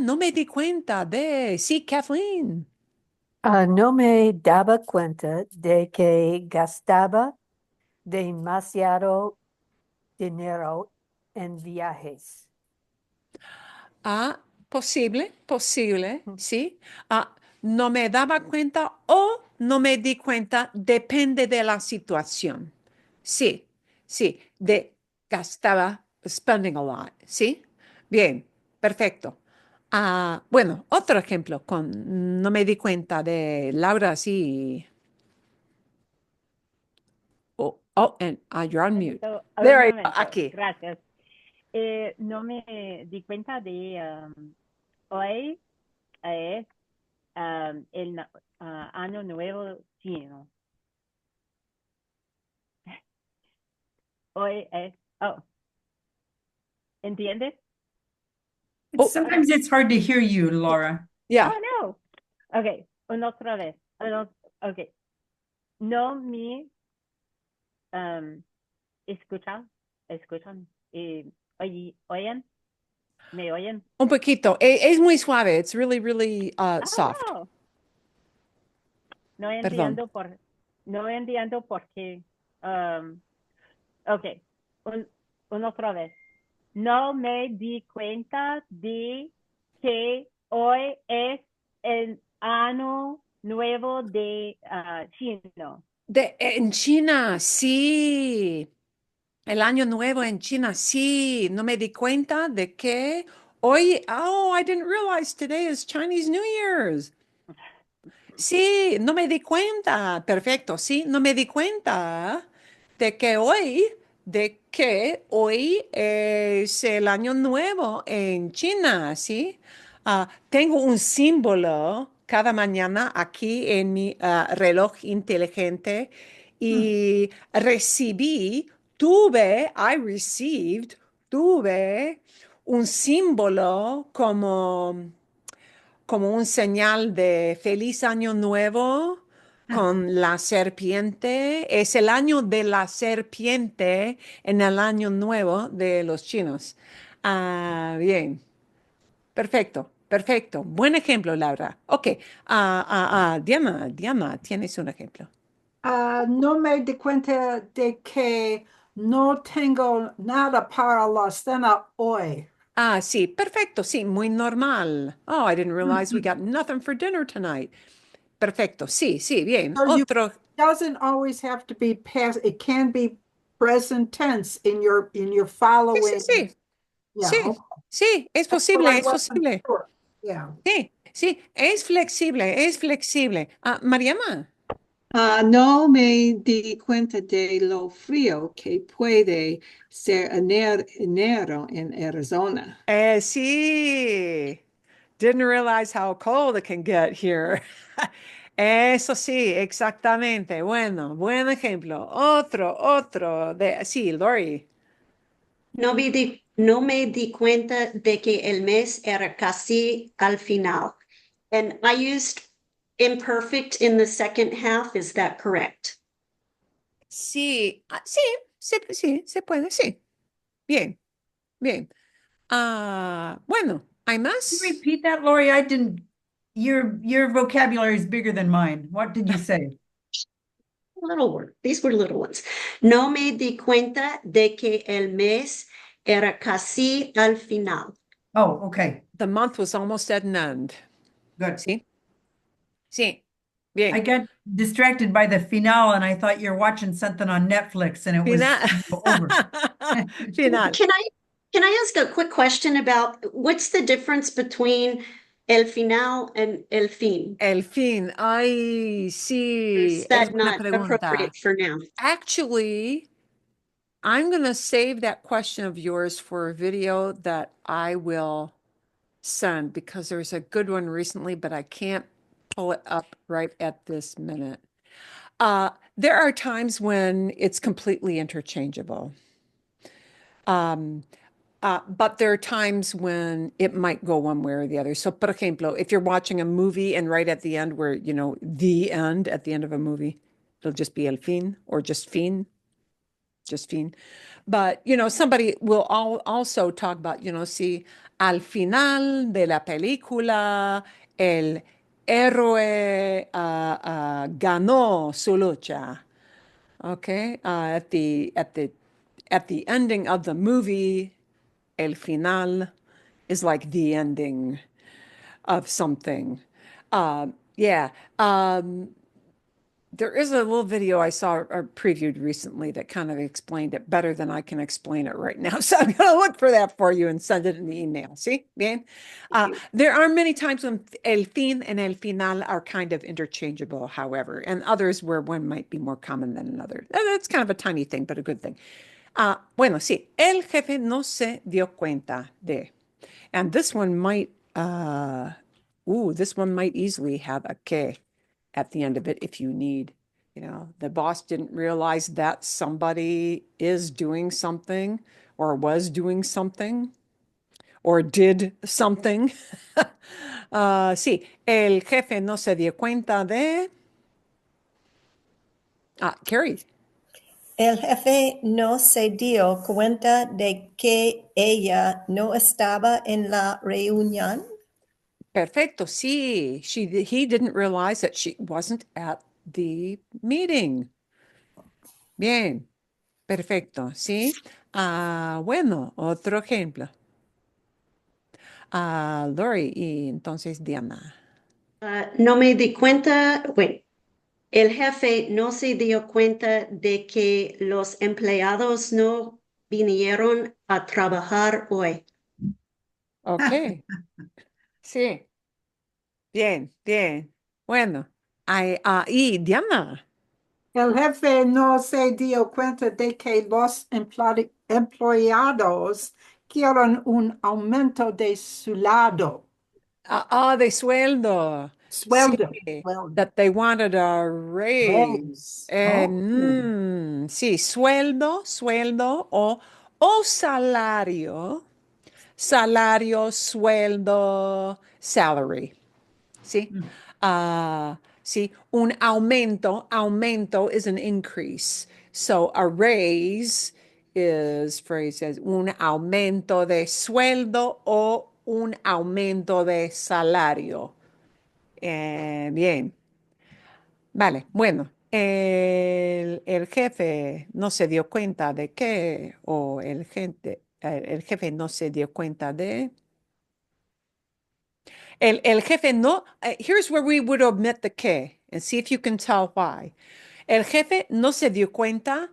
No me di cuenta de. Sí, Kathleen. No me daba cuenta de que gastaba demasiado dinero en viajes. Posible, posible, sí. No me daba cuenta o no me di cuenta, depende de la situación. Sí, sí, gastaba, spending a lot, ¿sí? Bien, perfecto. Bueno, otro ejemplo con no me di cuenta de Laura, sí. And you're on mute. Un There you go, momento, aquí. gracias. No me di cuenta de hoy es el año nuevo chino. Hoy es, ¿entiendes? Sometimes it's hard to hear you, Laura. Yeah. Oh, no. Ok, una otra vez. Ok. No me escuchan, oyen, me oyen. Un poquito. Es muy suave. It's really, really soft. Oh, no Perdón. entiendo por qué. Ok, una otra vez. No me di cuenta de que hoy es el año nuevo de chino. En China, sí. El año nuevo en China, sí. No me di cuenta de que hoy, I didn't realize today is Chinese New Year's. Sí, no me di cuenta. Perfecto, sí, no me di cuenta de que hoy es el año nuevo en China, ¿sí? Tengo un símbolo cada mañana aquí en mi reloj inteligente y I received, tuve un símbolo como un señal de feliz año nuevo con la serpiente. Es el año de la serpiente en el año nuevo de los chinos. Bien, perfecto, perfecto. Buen ejemplo, Laura. Ok, Diana, tienes un ejemplo. No me di cuenta de que no tengo nada para la cena hoy. Sí, perfecto, sí, muy normal. Oh, I didn't realize we got nothing for dinner tonight. Perfecto, sí, sí, bien. So you Otro. doesn't always have to be past, it can be present tense in your Sí, sí, following. sí. Yeah, Sí, okay. sí, es That's what posible, I es wasn't posible. sure. Yeah. Sí, sí, es flexible, es flexible. Mariama. No me di cuenta de lo frío que puede ser enero en Arizona. Sí. Didn't realize how cold it can get here. Eso sí, exactamente. Bueno, buen ejemplo. Otro sí, Lori. No me di cuenta de que el mes era casi al final. And I used imperfect in the second half. Is that correct? Sí, sí, sí, se puede, sí. Bien, bien. Bueno, ¿hay Can you más? repeat that, Lori? I didn't. Your vocabulary is bigger than mine. What did you say? Little word. These were little ones. No me di cuenta de que el mes era casi al final. Oh, okay. The month was almost at an end. Good. Sí, sí, I bien. got distracted by the finale and I thought you're watching something on Netflix and it was Final. over. Final. Can I ask a quick question about what's the difference between el final and el fin? El fin. Ay, sí, Is es that buena not pregunta. appropriate for now? Actually, I'm going to save that question of yours for a video that I will send because there's a good one recently, but I can't pull it up right at this minute. There are times when it's completely interchangeable. But there are times when it might go one way or the other. So, por ejemplo, if you're watching a movie and right at the end where, the end at the end of a movie, it'll just be el fin or just fin. But, somebody will also talk about, si al final de la película el héroe ganó su lucha. Okay, at the ending of the movie, el final is like the ending of something. Yeah. There is a little video I saw or previewed recently that kind of explained it better than I can explain it right now. So I'm going to look for that for you and send it in the email. See? Bien? There are many times when el fin and el final are kind of interchangeable, however, and others where one might be more common than another. That's kind of a tiny thing, but a good thing. Bueno, sí, el jefe no se dio cuenta de. And this one might easily have a que at the end of it if you need. The boss didn't realize that somebody is doing something or was doing something or did something. Sí, el jefe no se dio cuenta de. Carrie. El jefe no se dio cuenta de que ella no estaba en la reunión. Perfecto, sí. He didn't realize that she wasn't at the meeting. Bien, perfecto, sí. Bueno, otro ejemplo. Lori, y entonces Diana. No me di cuenta, bueno, el jefe no se dio cuenta de que los empleados no vinieron a trabajar hoy. Ok, sí. Bien, bien. Bueno, y Diana. El jefe no se dio cuenta de que los empleados quieren un aumento de su lado. De sueldo. Sí, Sueldo. Sueldo. that they wanted a raise. Raise. Oh. Sí, sueldo o salario. Salario, sueldo, salary. ¿Sí? Sí, un aumento is an increase. So a raise is phrased as un aumento de sueldo o un aumento de salario. Bien, vale, bueno, el jefe no se dio cuenta de qué, o el jefe no se dio cuenta de. El jefe no, here's where we would omit the que and see if you can tell why. El jefe no se dio cuenta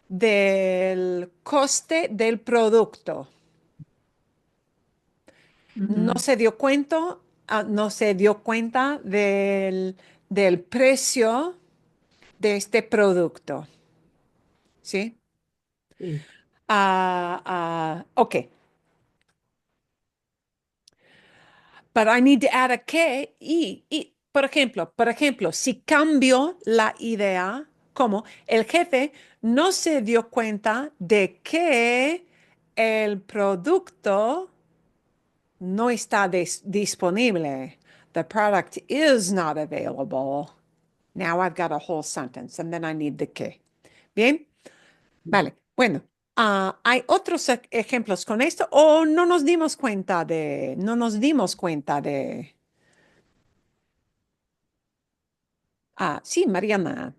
del coste del producto. No se dio cuenta, no se dio cuenta del precio de este producto. ¿Sí? Sí. Ok. But I need to add a que y, por ejemplo, si cambio la idea, como el jefe no se dio cuenta de que el producto no está disponible. The product is not available. Now I've got a whole sentence and then I need the que. Bien, vale. Bueno, ¿hay otros ejemplos con esto o no nos dimos cuenta de. Sí, Mariana.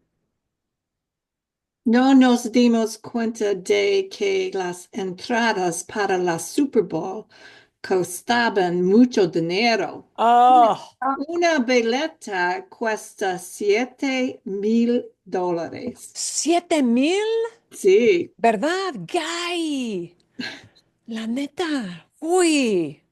No nos dimos cuenta de que las entradas para la Super Bowl costaban mucho dinero. Oh, Una veleta cuesta $7,000. 7,000, Sí, ¿verdad, Guy? La neta. Uy.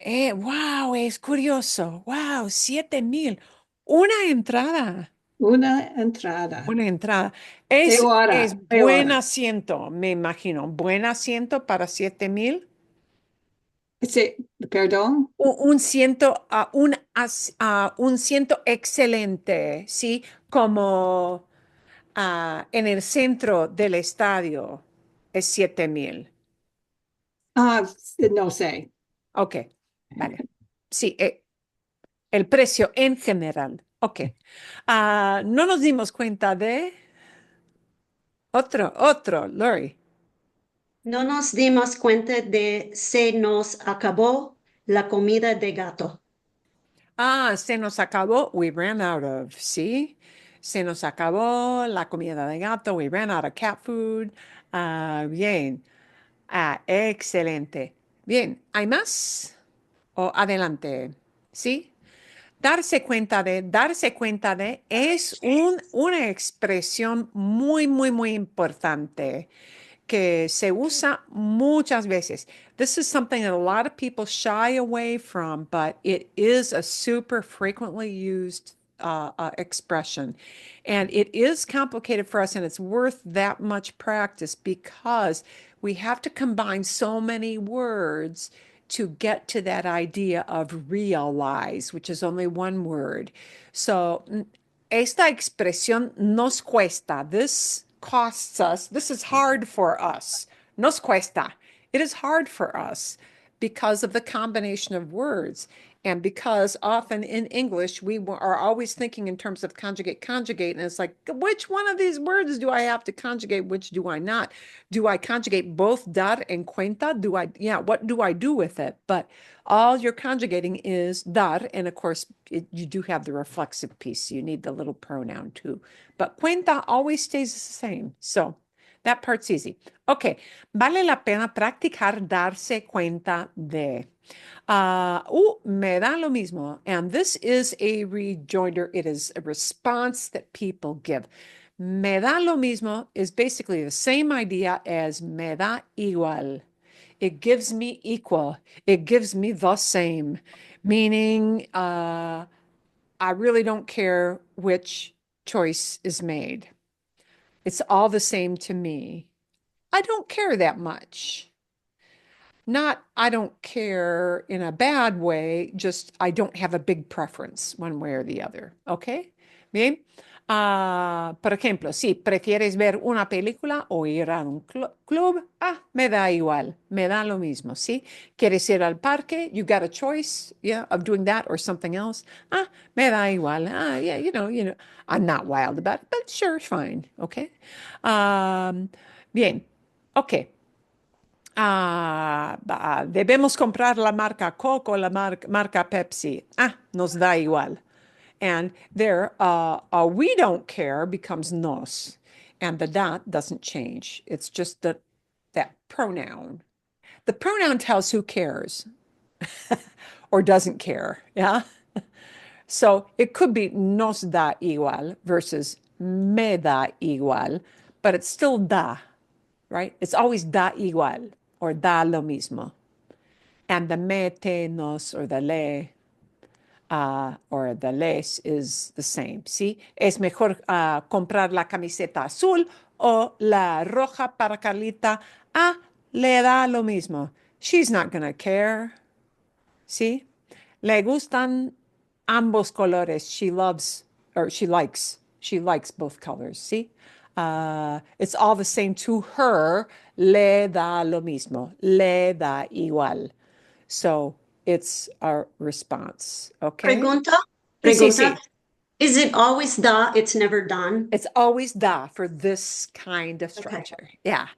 Wow, es curioso. Wow, 7,000. Una entrada. una entrada. Una entrada. De Es hora, de buen hora. asiento, me imagino. Buen asiento para 7,000. Perdón. Un ciento excelente, ¿sí? Como en el centro del estadio es 7,000. No sé. Ok, vale. Sí, el precio en general. Ok. No nos dimos cuenta de Lori. No nos dimos cuenta de se nos acabó la comida de gato. Se nos acabó, we ran out of, ¿sí? Se nos acabó la comida de gato, we ran out of cat food. Bien. Excelente. Bien, ¿hay más? O adelante, ¿sí? Darse cuenta de es una expresión muy, muy, muy importante que se usa muchas veces. This is something that a lot of people shy away from, but it is a super frequently used expression. And it is complicated for us, and it's worth that much practice because we have to combine so many words to get to that idea of realize, which is only one word. So, esta expresión nos cuesta. This costs us. This is hard for us. Nos cuesta. It is hard for us because of the combination of words. And because often in English, we are always thinking in terms of conjugate, conjugate. And it's like, which one of these words do I have to conjugate? Which do I not? Do I conjugate both dar and cuenta? What do I do with it? But all you're conjugating is dar. And of course, you do have the reflexive piece. You need the little pronoun too. But cuenta always stays the same. So that part's easy. Okay, vale la pena practicar darse cuenta de. Me da lo mismo. And this is a rejoinder. It is a response that people give. Me da lo mismo is basically the same idea as me da igual. It gives me equal. It gives me the same, meaning I really don't care which choice is made. It's all the same to me. I don't care that much. Not, I don't care in a bad way, just I don't have a big preference one way or the other. ¿Ok? Bien. Por ejemplo, si prefieres ver una película o ir a un club, me da igual, me da lo mismo, ¿sí? ¿Quieres ir al parque? You got a choice, yeah, of doing that or something else. Me da igual. Yeah, I'm not wild about it, but sure, fine, ¿ok? Bien, ok. Debemos comprar la marca Coke o la marca Pepsi. Nos da igual. And there, we don't care becomes nos. And the that doesn't change. It's just that pronoun. The pronoun tells who cares or doesn't care. Yeah. So it could be nos da igual versus me da igual, but it's still da, right? It's always da igual or da lo mismo. And the me, te, nos, or the le, or the les is the same, ¿sí? Es mejor comprar la camiseta azul o la roja para Carlita. Le da lo mismo. She's not gonna care, ¿sí? Le gustan ambos colores. She likes both colors, ¿sí? It's all the same to her. Le da lo mismo. Le da igual. So it's our response, okay? Pregunta, Sí, pregunta. sí. Is it always da? It's never done? It's always da for this kind of structure. Yeah.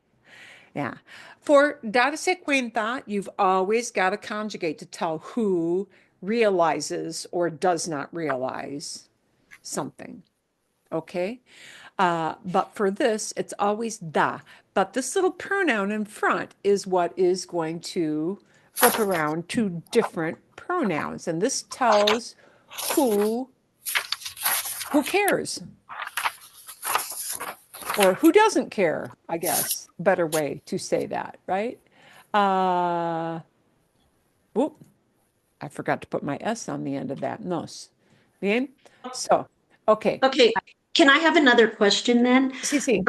Yeah. For darse cuenta, you've always got to conjugate to tell who realizes or does not realize something. Okay? But for this, it's always da. But this little pronoun in front is what is going to flip around to different pronouns. And this tells who cares or who doesn't care, I guess. Better way to say that, right? Whoop, I forgot to put my S on the end of that. Nos. Bien? So, okay. Okay, can I have another question then? Sí, sí.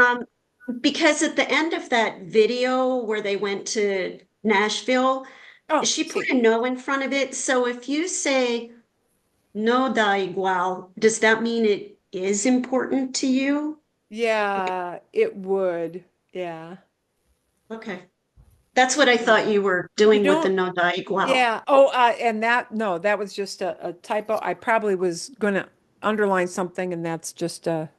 Because at the end of that video where they went to Nashville, Oh, she put sí. a no in front of it. So if you say no da igual, does that mean it is important to you? Yeah, it would. Yeah. Okay. That's what I Yeah. thought you were You doing with the don't, no da igual. yeah. Oh, and that, no, that was just a typo. I probably was going to underline something, and that's just a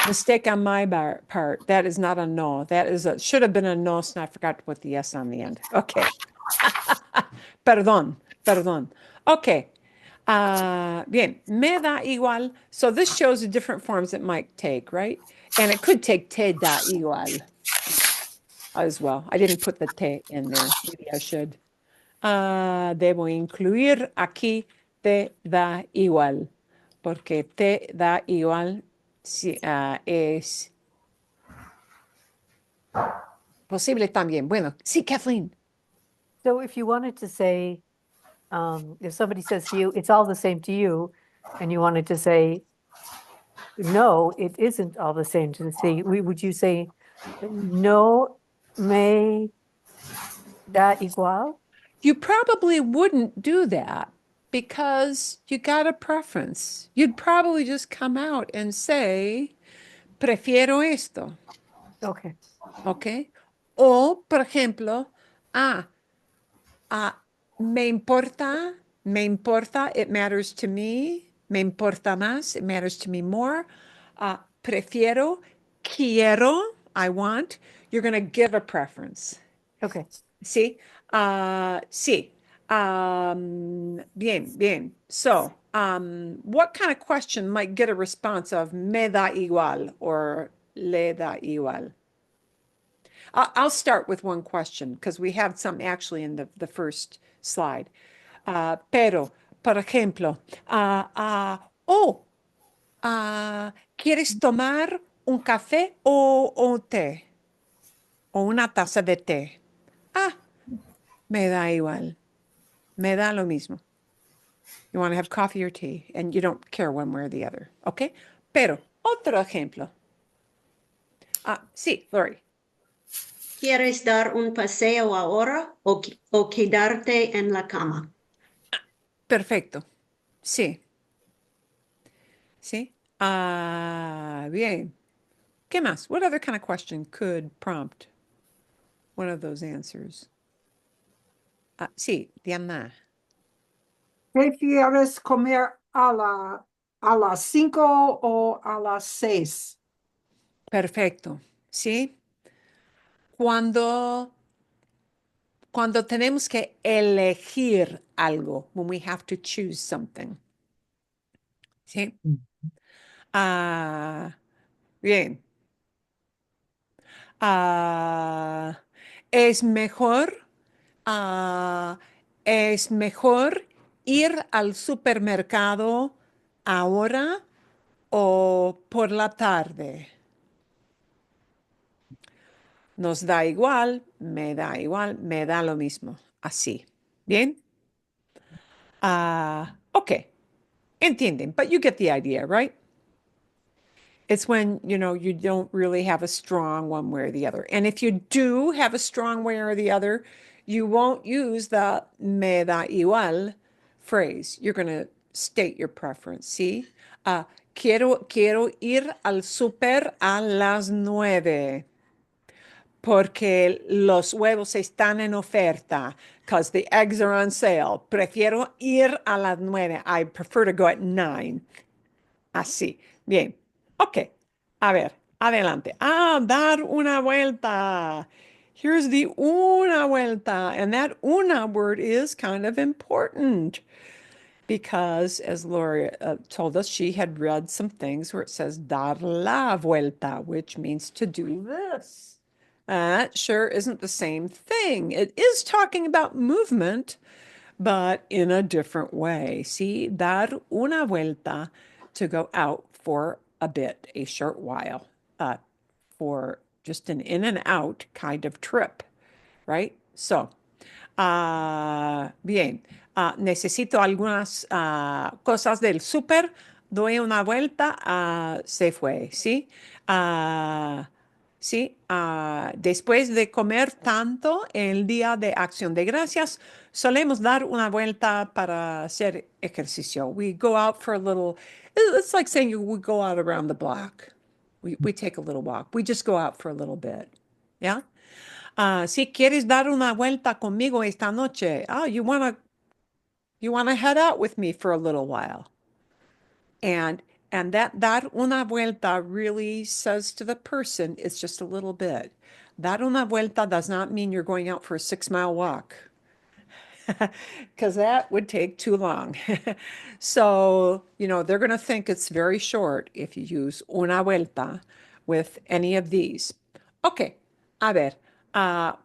mistake on my part. That is not a no. That is a, should have been a no, and I forgot to put the S on the end. Okay. Perdón, perdón. Okay. Bien, me da igual. So this shows the different forms it might take, right? And it could take te da igual as well. I didn't put the te in there. Maybe I should. Debo incluir aquí te da igual, porque te da igual es posible también. Bueno, sí, Kathleen. So if you wanted to say, if somebody says to you, it's all the same to you, and you wanted to say, no, it isn't all the same to see, would you say, no me da igual? You probably wouldn't do that because you got a preference. You'd probably just come out and say, prefiero esto, Okay. ¿ok? O, por ejemplo, ah, ah, me importa, it matters to me, me importa más, it matters to me more. Prefiero, quiero, I want. You're going to give a preference. Okay. Sí, sí. Bien, bien. So, what kind of question might get a response of me da igual or le da igual? I'll start with one question because we have some actually in the first slide. Pero, por ejemplo, ¿quieres tomar un café o té? O una taza de té. Ah, me da igual. Me da lo mismo. You want to have coffee or tea, and you don't care one way or the other. Okay? Pero, otro ejemplo. Sí, Lori. ¿Quieres dar un paseo ahora o quedarte en la cama? Perfecto. Sí, sí. Bien. ¿Qué más? What other kind of question could prompt one of those answers? Sí, Diana. ¿Prefieres comer a las 5 o a las 6? Perfecto. Sí. Cuando, cuando tenemos que elegir algo, when we have to choose something. Sí. Bien. Ah, es mejor, ah, es mejor ir al supermercado ahora o por la tarde. Nos da igual, me da lo mismo. Así. ¿Bien? Okay. Entienden, but you get the idea, right? It's when, you don't really have a strong one way or the other. And if you do have a strong way or the other, you won't use the me da igual phrase. You're going to state your preference, ¿sí? Quiero ir al súper a las 9 porque los huevos están en oferta, because the eggs are on sale. Prefiero ir a las 9. I prefer to go at 9. Así. Bien. Ok. A ver, adelante. Dar una vuelta. Here's the una vuelta. And that una word is kind of important because, as Laura told us, she had read some things where it says dar la vuelta, which means to do this. That sure isn't the same thing. It is talking about movement, but in a different way. See, dar una vuelta, to go out for a bit, a short while, for just an in and out kind of trip, right? So, bien, necesito algunas cosas del súper, doy una vuelta, se fue, ¿sí? ¿sí? Después de comer tanto el día de Acción de Gracias, solemos dar una vuelta para hacer ejercicio. We go out for a little, it's like saying we go out around the block. We take a little walk. We just go out for a little bit. ¿Ya? Si quieres dar una vuelta conmigo esta noche, you wanna head out with me for a little while. And that dar una vuelta really says to the person, it's just a little bit. Dar una vuelta does not mean you're going out for a 6-mile walk, because that would take too long. So, they're going to think it's very short if you use una vuelta with any of these. Okay, a ver.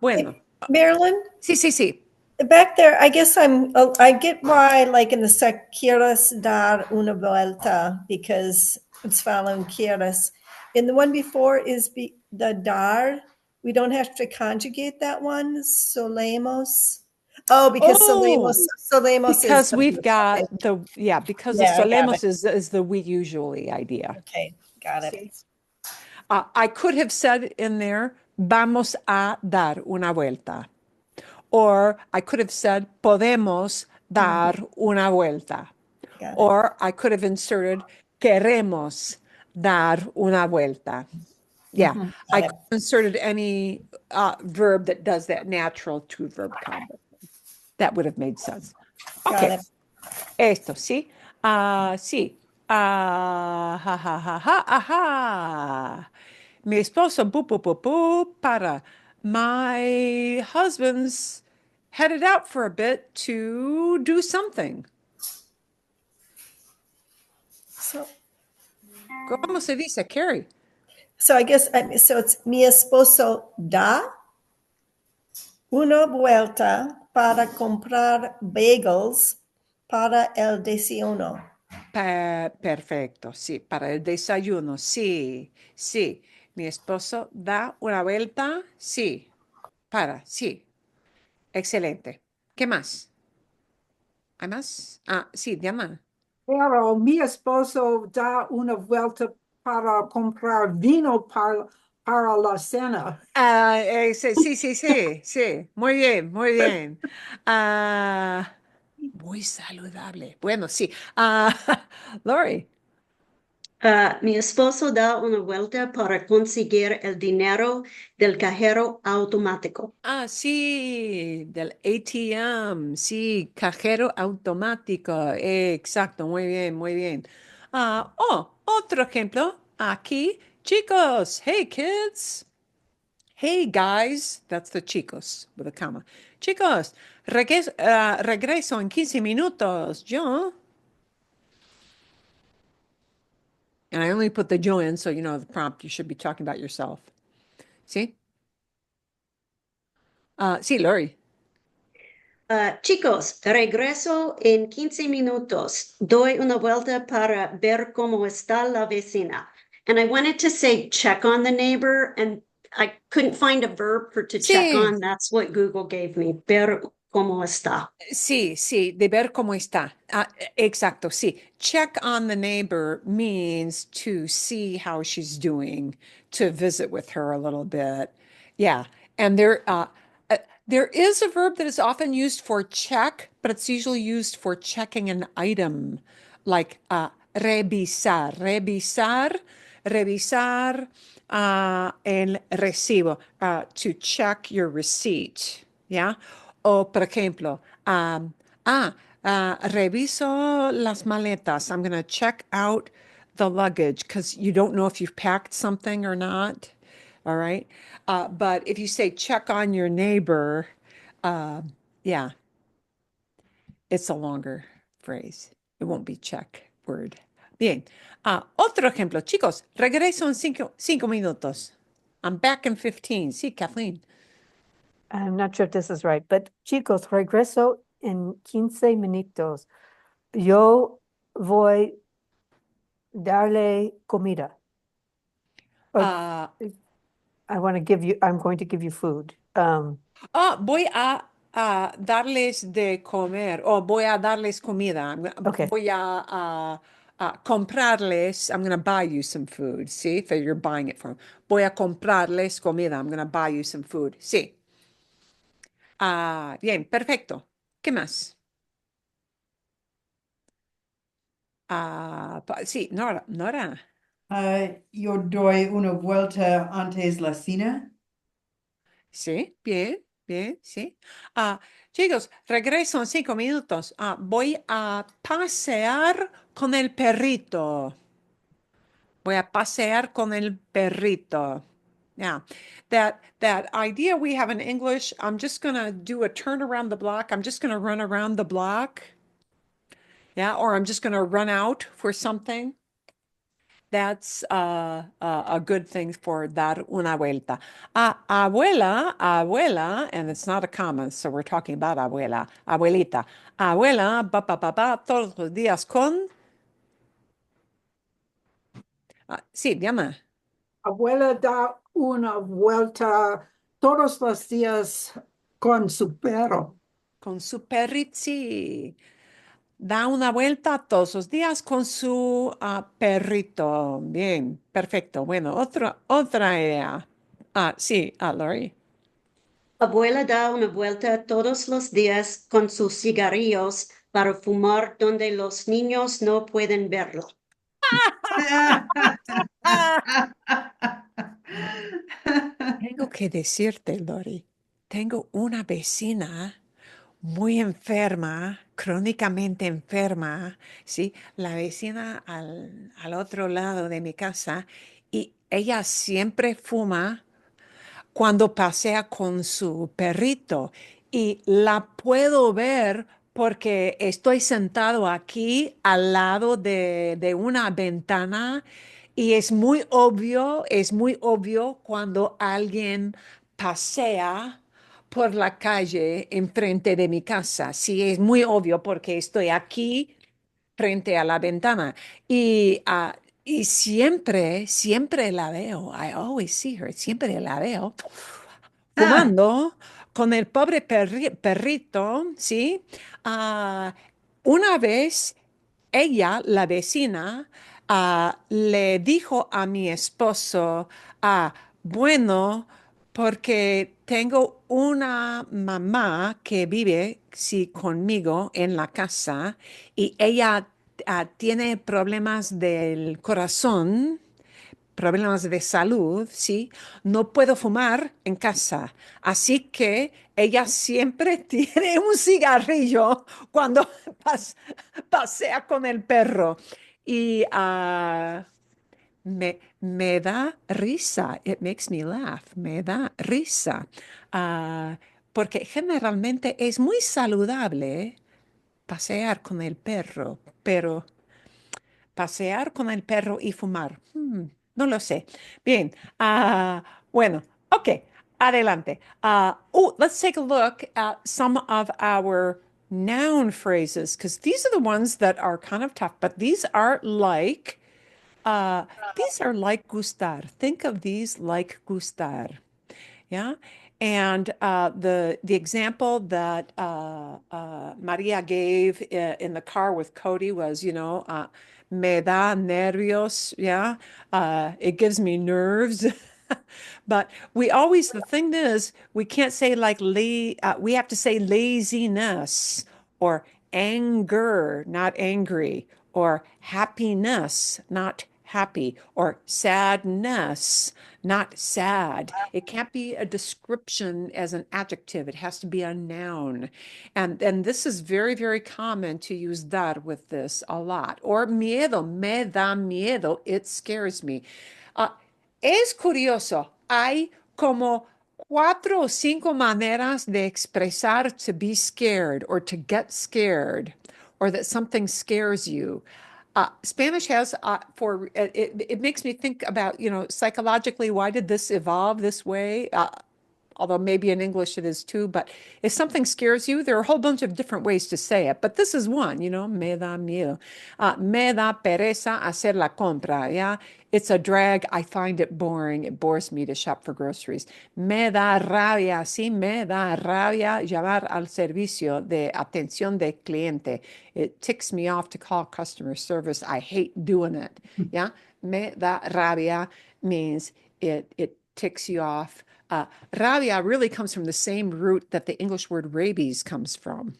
Bueno, Marilyn, sí, sí, sí. back there, I guess I get why, like in the sec, quieres dar una vuelta, because it's following quieres. In the one before is the dar. We don't have to conjugate that one. Solemos. Oh, because Oh, solemos is because the we've got okay. because the Yeah, I got solemos is the we usually idea. Okay, got it. See? I could have said in there, vamos a dar una vuelta. Or I could have said, podemos dar una vuelta. Got it. Or I could have inserted, queremos dar una vuelta. Yeah, I could have inserted any verb that does that natural two-verb combo. That would have made sense. Got Okay. it. Esto, ¿sí? Sí. Ja, ja, ja, ja, ajá. Mi esposo, para. My husband's headed out for a bit to do something. So, ¿Cómo se dice, Carrie? so I guess, so it's mi esposo da una vuelta para comprar bagels para el desayuno. Perfecto, sí, para el desayuno, sí, sí. Mi esposo da una vuelta, sí, sí. Excelente. ¿Qué más? ¿Hay más? Sí, Diana. Pero mi esposo da una vuelta para comprar vino para la cena. Sí, sí, sí, sí, sí. Muy bien, muy bien. Muy saludable. Bueno, sí. Lori. Mi esposo da una vuelta para conseguir el dinero del cajero automático. Sí, del ATM, sí, cajero automático, exacto, muy bien, muy bien. Otro ejemplo, aquí, chicos, hey kids, hey guys, that's the chicos with a comma. Chicos, regreso en 15 minutos, yo. And I only put the yo in, so you know the prompt, you should be talking about yourself. See? Sí, Lori. Chicos, regreso en 15 minutos. Doy una vuelta para ver cómo está la vecina. And I wanted to say check on the neighbor, and I couldn't find a verb for to check Sí. on. That's what Google gave me. Ver cómo está. Sí, sí, de ver cómo está. Exacto, sí. Check on the neighbor means to see how she's doing, to visit with her a little bit. Yeah, and there is a verb that is often used for check, but it's usually used for checking an item, like revisar, revisar el recibo, to check your receipt. Yeah. O, por ejemplo, reviso las maletas. I'm going to check out the luggage because you don't know if you've packed something or not. All right. But if you say check on your neighbor, yeah, it's a longer phrase. It won't be check word. Bien. Otro ejemplo. Chicos, regreso en cinco minutos. I'm back in 15. Sí, Kathleen. I'm not sure if this is right, but chicos, regreso en 15 minutos. Yo voy darle comida. Or I'm going to give you food. Voy a darles de comer o voy a darles comida. Okay. Voy a comprarles, I'm going to buy you some food. See, so you're buying it from. Voy a comprarles comida. I'm going to buy you some food. Sí. Bien, perfecto. ¿Qué más? Sí, Nora, Nora. Yo doy una vuelta antes la cena. Sí, bien, bien, sí. Chicos, regreso en 5 minutos. Voy a pasear con el perrito. Voy a pasear con el perrito. Yeah, that idea we have in English, I'm just gonna do a turn around the block. I'm just gonna run around the block. Yeah, or I'm just gonna run out for something. That's a good thing for dar una vuelta. Abuela, abuela, and it's not a comma, so we're talking about abuela, abuelita. Abuela, todos los días con. Sí, llama. Abuela da una vuelta todos los días con su perro. Con su perrito. Da una vuelta todos los días con su perrito. Bien, perfecto. Bueno, otra idea. Sí, Lori. Abuela da una vuelta todos los días con sus cigarrillos para fumar donde los niños no pueden verlo. Tengo que decirte, Lori, tengo una vecina muy enferma, crónicamente enferma, ¿sí? La vecina al otro lado de mi casa y ella siempre fuma cuando pasea con su perrito y la puedo ver porque estoy sentado aquí al lado de una ventana y es muy obvio cuando alguien pasea por la calle enfrente de mi casa. Sí, es muy obvio porque estoy aquí frente a la ventana y siempre la veo. I always see her. Siempre la veo fumando con el pobre perrito, ¿sí? Ah, una vez ella, la vecina, le dijo a mi esposo, bueno, porque tengo una mamá que vive, sí, conmigo en la casa y ella tiene problemas del corazón, problemas de salud, ¿sí? No puedo fumar en casa. Así que ella siempre tiene un cigarrillo cuando pasea con el perro. Y me da risa. It makes me laugh. Me da risa. Porque generalmente es muy saludable pasear con el perro, pero pasear con el perro y fumar. No lo sé. Bien. Bueno, ok. Adelante. Let's take a look at some of our noun phrases because these are the ones that are kind of tough, but uh, these are like gustar. Think of these like gustar. Yeah. And the example that Maria gave in the car with Cody was, me da nervios. Yeah. It gives me nerves. But the thing is, we can't say we have to say laziness or anger, not angry, or happiness, not happy, or sadness, not sad. It can't be a description as an adjective. It has to be a noun. And this is very, very common to use dar with this a lot. Or miedo, me da miedo, it scares me. Uh, es curioso, hay como 4 o 5 maneras de expresar to be scared or to get scared or that something scares you. Spanish has it makes me think about, psychologically, why did this evolve this way? although maybe in English it is too. But if something scares you, there are a whole bunch of different ways to say it. But this is one, me da miedo. Me da pereza hacer la compra. Yeah, it's a drag. I find it boring. It bores me to shop for groceries. Me da rabia, sí, me da rabia llamar al servicio de atención de cliente. It ticks me off to call customer service. I hate doing it. Yeah, me da rabia means it ticks you off. Rabia really comes from the same root that the English word rabies comes from.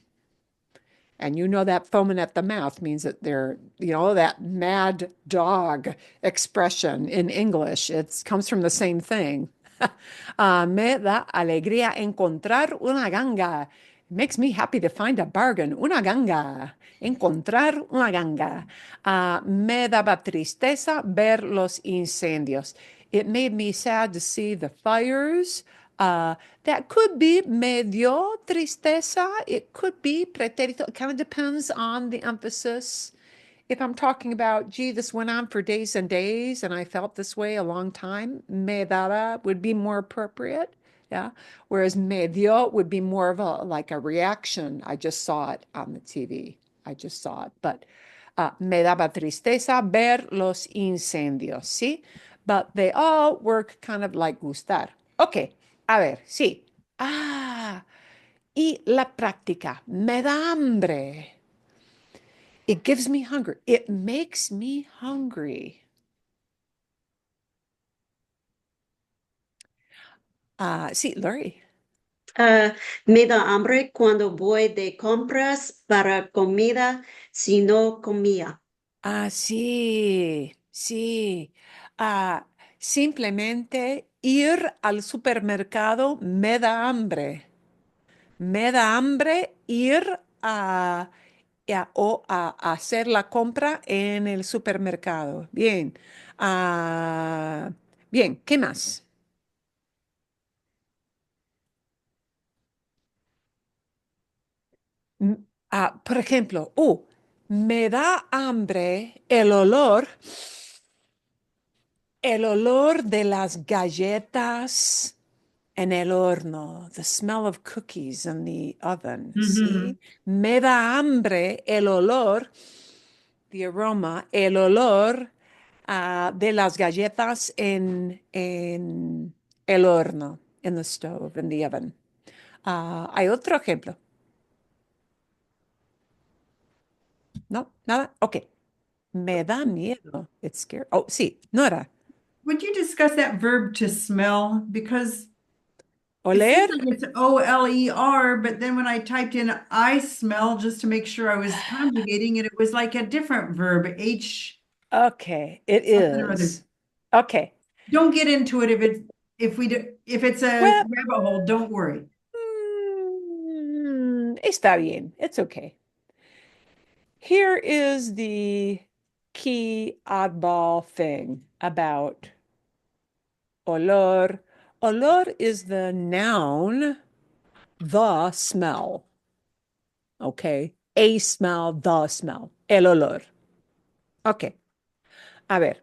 And that foaming at the mouth means that they're, that mad dog expression in English. It comes from the same thing. Me da alegría encontrar una ganga. It makes me happy to find a bargain. Una ganga. Encontrar una ganga. Me daba tristeza ver los incendios. It made me sad to see the fires. That could be medio tristeza. It could be pretérito. It kind of depends on the emphasis. If I'm talking about, gee, this went on for days and days and I felt this way a long time, me daba would be more appropriate. Yeah. Whereas medio would be more of like a reaction. I just saw it on the TV. I just saw it. But me daba tristeza ver los incendios, ¿sí? But they all work kind of like gustar. Okay. A ver, sí. Y la práctica. Me da hambre. It gives me hunger. It makes me hungry. Sí, Lori. Me da hambre cuando voy de compras para comida si no comía. Sí, sí. Simplemente ir al supermercado me da hambre. Me da hambre ir a hacer la compra en el supermercado. Bien. Bien, ¿qué más? Por ejemplo, me da hambre el olor de las galletas en el horno, the smell of cookies in the oven, ¿sí? Me da hambre el olor, the aroma, el olor de las galletas en el horno, in the stove, in the oven. ¿Hay otro ejemplo? ¿No? ¿Nada? Ok. Me da miedo. It's scary. Oh, sí, Nora. Would you discuss that verb to smell? Because it Oler? seems like it's OLER, but then when I typed in I smell just to make sure I was conjugating it, it was like a different verb, H Okay, it something or other. is. Okay. Don't get into it if it's a Well, rabbit hole, don't worry. está bien. It's okay. Here is the key oddball thing about olor. Olor is the noun, the smell. Okay. A smell, the smell. El olor. Okay. A ver.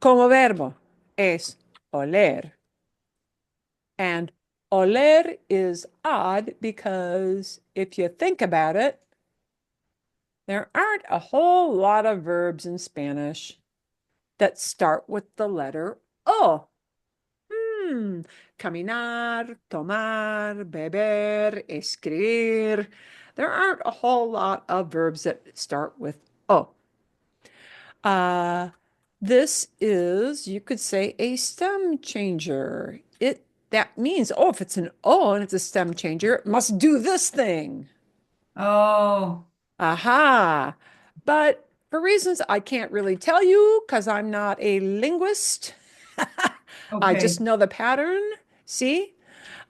Como verbo es oler. And oler is odd because if you think about it, there aren't a whole lot of verbs in Spanish that start with the letter O. Caminar, tomar, beber, escribir. There aren't a whole lot of verbs that start with O. This is, you could say, a stem changer. That means, if it's an O and it's a stem changer, it must do this thing. Oh, Aha. But for reasons I can't really tell you because I'm not a linguist, I okay. just know the pattern. See?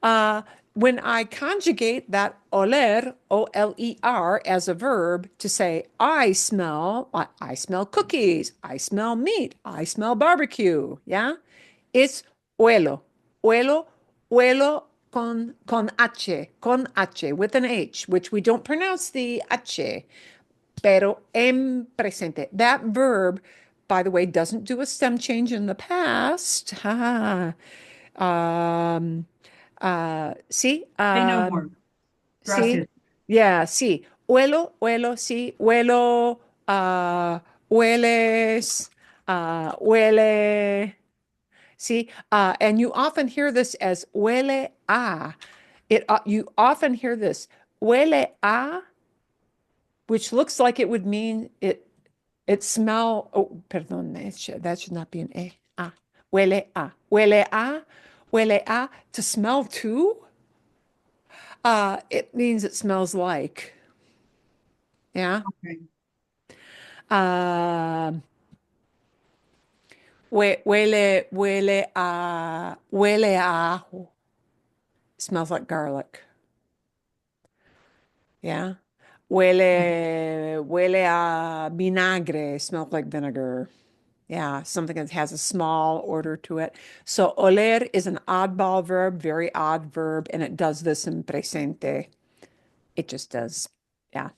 When I conjugate that oler, O-L-E-R, as a verb to say, I smell cookies, I smell meat, I smell barbecue, yeah? It's huelo, huelo, huelo con H, with an H, which we don't pronounce the H, pero en presente. That verb, by the way, doesn't do a stem change in the past. Sí, Say no more. sí, Gracias. yeah, sí. Huelo, huelo, sí, huelo, hueles, huele, sí. And you often hear this as huele a. You often hear this huele a, which looks like it would mean it smell. Oh, perdón, that should not be an a. Ah, huele a, huele a, huele a. To smell too. It means it smells like. Yeah. Okay. Um, huele a ajo. Smells like garlic. Yeah. Huele a vinagre. Smells like vinegar. Yeah, something that has a small order to it. So oler is an oddball verb, very odd verb, and it does this in presente. It just does. Yeah.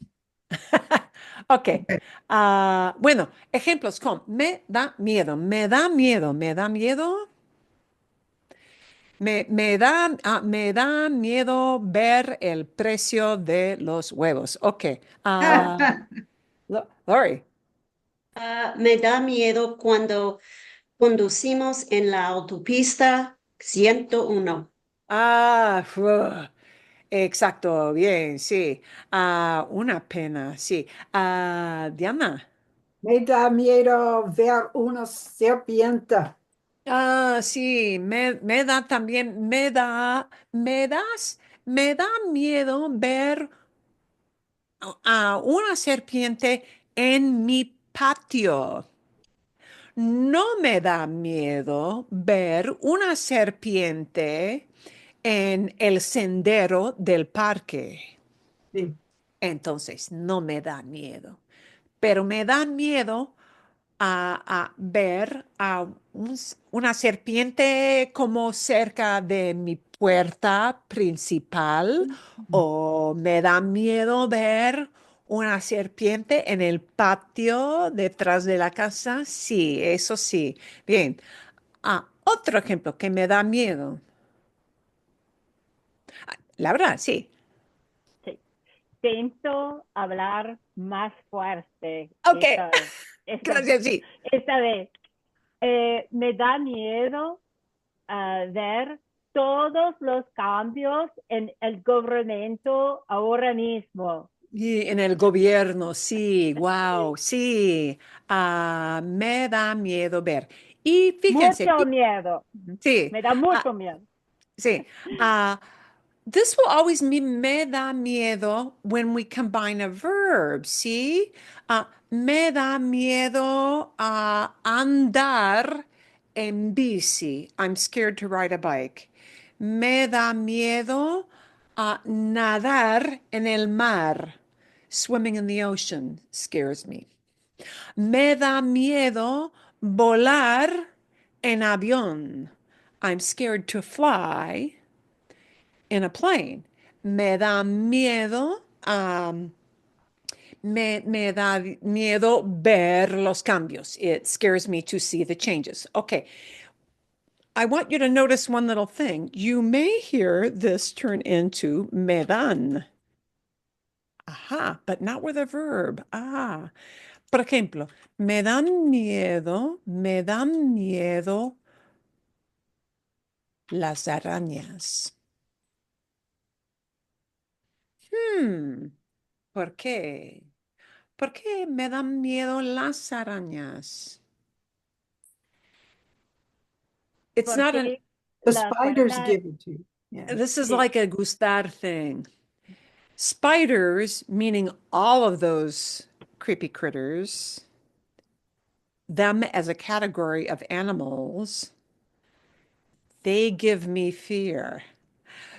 Ok. Bueno, ejemplos con me da miedo, me da miedo, me da miedo. Me da miedo ver el precio de los huevos. Ok. Lori. Me da miedo cuando conducimos en la autopista 101. Exacto, bien, sí. Una pena, sí. Diana. Me da miedo ver una serpiente. Sí, me da también, me da miedo ver a una serpiente en mi patio. No me da miedo ver una serpiente en el sendero del parque. Sí. Entonces, no me da miedo. Pero me da miedo a ver a una serpiente como cerca de mi puerta principal, o me da miedo ver una serpiente en el patio detrás de la casa. Sí, eso sí. Bien. Otro ejemplo que me da miedo. La verdad, sí. Sí. Siento hablar más fuerte Ok, esta, gracias, sí. esta vez. Me da miedo ver todos los cambios en el gobierno ahora mismo. Y en el gobierno, sí, wow, sí. Me da miedo ver. Y fíjense, Mucho miedo. sí, Me da ah, mucho miedo. sí. This will always mean me da miedo when we combine a verb, ¿sí? Me da miedo a andar en bici. I'm scared to ride a bike. Me da miedo a nadar en el mar. Swimming in the ocean scares me. Me da miedo volar en avión. I'm scared to fly in a plane. Me da miedo, me da miedo ver los cambios. It scares me to see the changes. Okay. I want you to notice one little thing. You may hear this turn into me dan. Aha, but not with a verb. Por ejemplo, me dan miedo las arañas. Hmm, ¿Por qué? ¿Por qué me dan miedo las arañas? It's not an, Porque The la spiders puerta, give it to you. Yeah. this is sí, like a gustar thing. Spiders, meaning all of those creepy critters, them as a category of animals, they give me fear.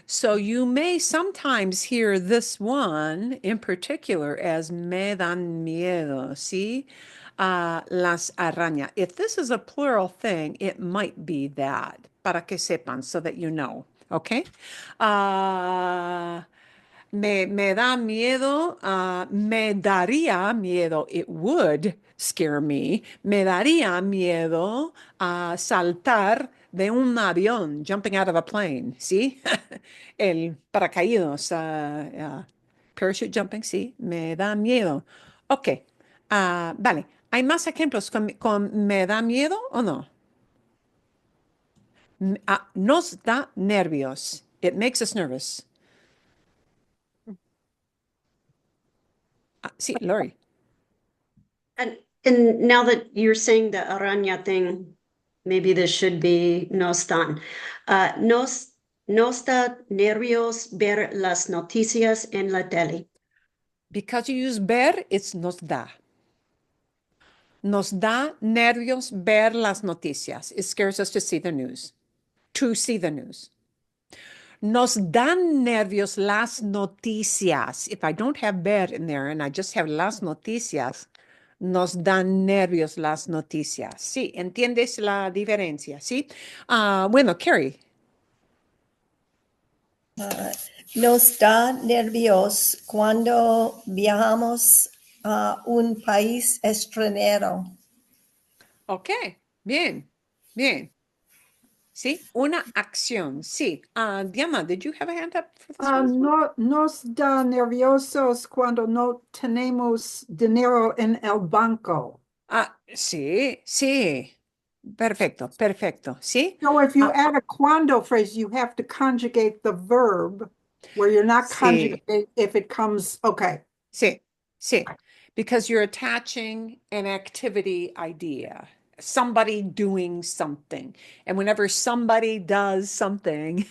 So you may sometimes hear this one in particular as me dan miedo, see? Las arañas. If this is a plural thing, it might be that, para que sepan, so that you know, okay? Me da miedo, me daría miedo, it would scare me, me daría miedo saltar de un avión, jumping out of a plane, ¿sí? El paracaídas, parachute jumping, sí, me da miedo. Ok, vale. ¿Hay más ejemplos con me da miedo o no? Nos da nervios. It makes us nervous. Sí, Lori. And now that you're saying the araña thing, maybe this should be no están. No está nervios ver las noticias en la tele. Because you use ver, it's nos da. Nos da nervios ver las noticias. It scares us to see the news. To see the news. Nos dan nervios las noticias. If I don't have ver in there and I just have las noticias, nos dan nervios las noticias. Sí, ¿entiendes la diferencia? Sí. Bueno, Carrie. Nos da nervios cuando viajamos a un país extranjero. Ok, bien, bien. Sí, una acción. Sí. Diana, did you have a hand up for this one? No, nos da nerviosos cuando no tenemos dinero en el banco. Sí, sí. Perfecto, perfecto. ¿Sí? So if you add a cuando phrase, you have to conjugate the verb where you're not Sí. conjugating if it comes, okay. Sí, sí. Because you're attaching an activity idea, somebody doing something. And whenever somebody does something,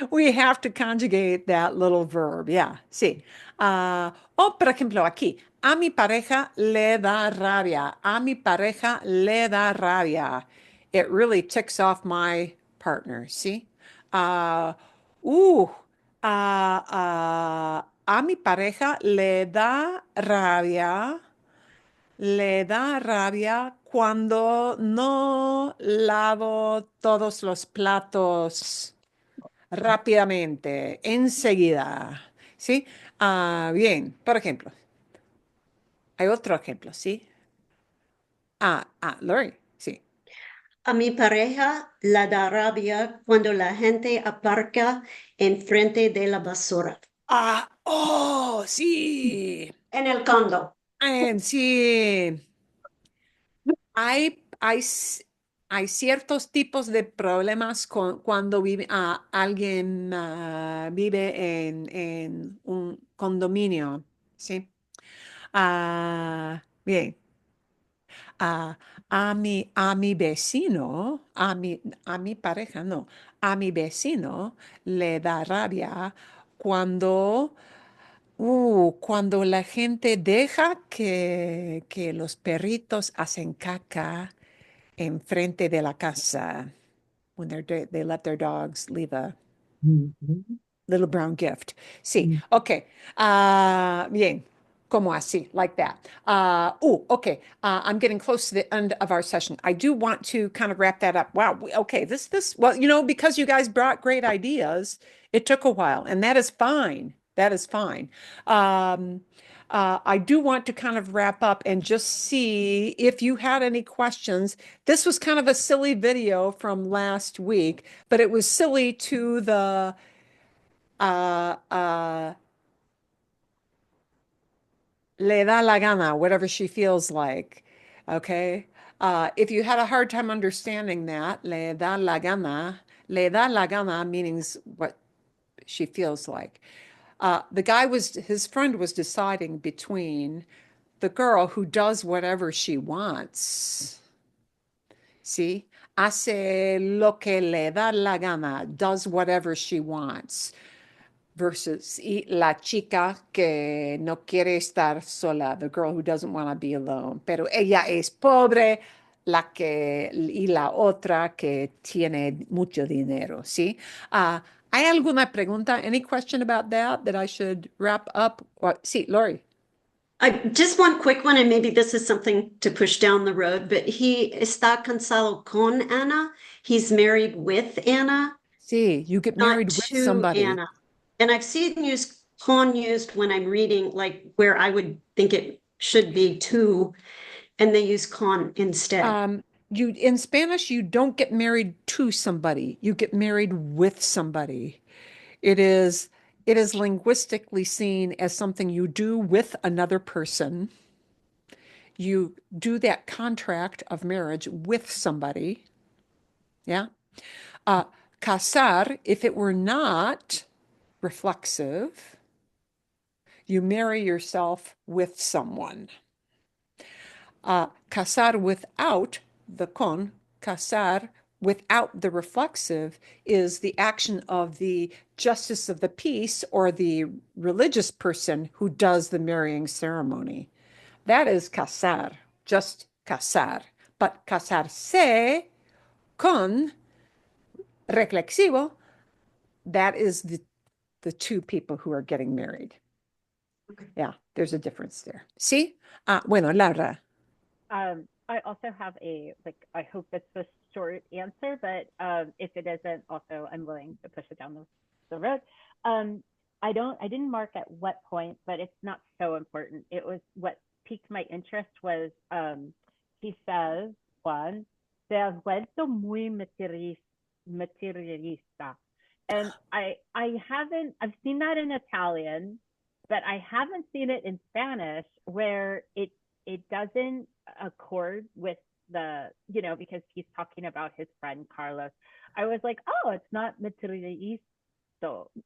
we have to conjugate that little verb. Yeah, sí. Por ejemplo, aquí, a mi pareja le da rabia. A mi pareja le da rabia. It really ticks off my partner. See? Uh, uh, a mi pareja le da rabia cuando no lavo todos los platos rápidamente, enseguida. ¿Sí? Bien, por ejemplo, hay otro ejemplo, ¿sí? Lori, sí. A mi pareja la da rabia cuando la gente aparca enfrente de la basura. Oh, sí. En el condo. Sí. Hay ciertos tipos de problemas cuando alguien vive en un condominio, ¿sí? Bien. Ah, a mi vecino, a mi pareja, no, a mi vecino le da rabia cuando, cuando la gente deja que los perritos hacen caca enfrente de la casa. When they let their dogs leave a little brown gift. Sí, ok. Bien. Como así, like that. Okay. I'm getting close to the end of our session. I do want to kind of wrap that up. Wow. Okay. Well, because you guys brought great ideas, it took a while, and that is fine. That is fine. I do want to kind of wrap up and just see if you had any questions. This was kind of a silly video from last week, but it was silly to the le da la gana, whatever she feels like. Okay. If you had a hard time understanding that, le da la gana means what she feels like. His friend was deciding between the girl who does whatever she wants. See? Hace lo que le da la gana, does whatever she wants versus la chica que no quiere estar sola, the girl who doesn't want to be alone, pero ella es pobre, y la otra que tiene mucho dinero, ¿sí? ¿Hay alguna pregunta? Any question about that I should wrap up? Sí, Lori. Just one quick one, and maybe this is something to push down the road, but he está casado con Anna. He's married with Anna. Sí, you get not married with to somebody. Anna. And I've seen con used when I'm reading, like where I would think it should be to, and they use con instead. in Spanish, you don't get married to somebody. You get married with somebody. It is it is linguistically seen as something you do with another person. You do that contract of marriage with somebody. Yeah. Uh, Casar, if it were not reflexive, you marry yourself with someone. Casar without the con, casar without the reflexive is the action of the justice of the peace or the religious person who does the marrying ceremony. That is casar, just casar. But casarse con reflexivo, that is the two people who are getting married. Okay. Yeah, there's a difference there. See? Bueno, Laura. I also have I hope it's a short answer, but if it isn't, also I'm willing to push it down the road. I didn't mark at what point, but it's not so important. It was what piqued my interest was he says, Juan, te has vuelto muy materialista. And I've seen that in Italian, but I haven't seen it in Spanish where it doesn't accord with because he's talking about his friend Carlos. I was like, oh, it's not materialisto.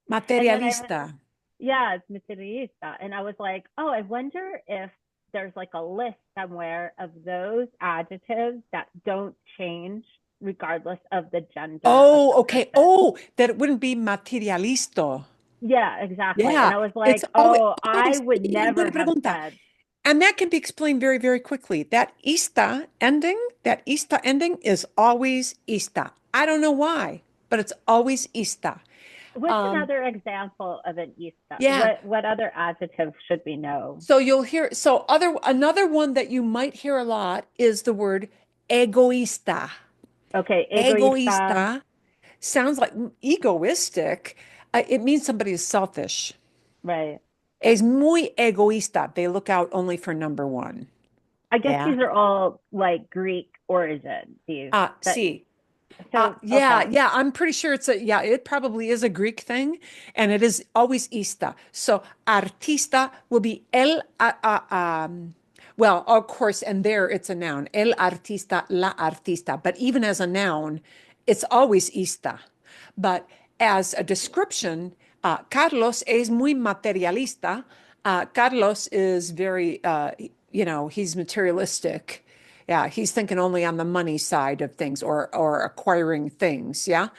Materialista. Yeah, it's materialista. And I was like, oh, I wonder if there's like a list somewhere of those adjectives that don't change regardless of the gender. Oh, okay. Oh, that it wouldn't be materialisto. Yeah, exactly. Yeah, And I was like, I would never have said. And that can be explained very, very quickly. That ista ending is always ista. I don't know why, but it's always ista. What's another example of an ista? Yeah. What other adjectives should we know? So you'll hear, another one that you might hear a lot is the word egoísta. Okay, Egoísta sounds like egoistic. It means somebody is selfish. Right. Es muy egoísta. They look out only for number one. I guess these are all like Greek origin. See. Okay. Yeah, I'm pretty sure it probably is a Greek thing, and it is always ista. So artista will be well, of course, and there it's a noun, el artista, la artista, but even as a noun, it's always ista. But as a description, Carlos es muy materialista. Carlos is very, he's materialistic. Yeah, he's thinking only on the money side of things or acquiring things. Yeah.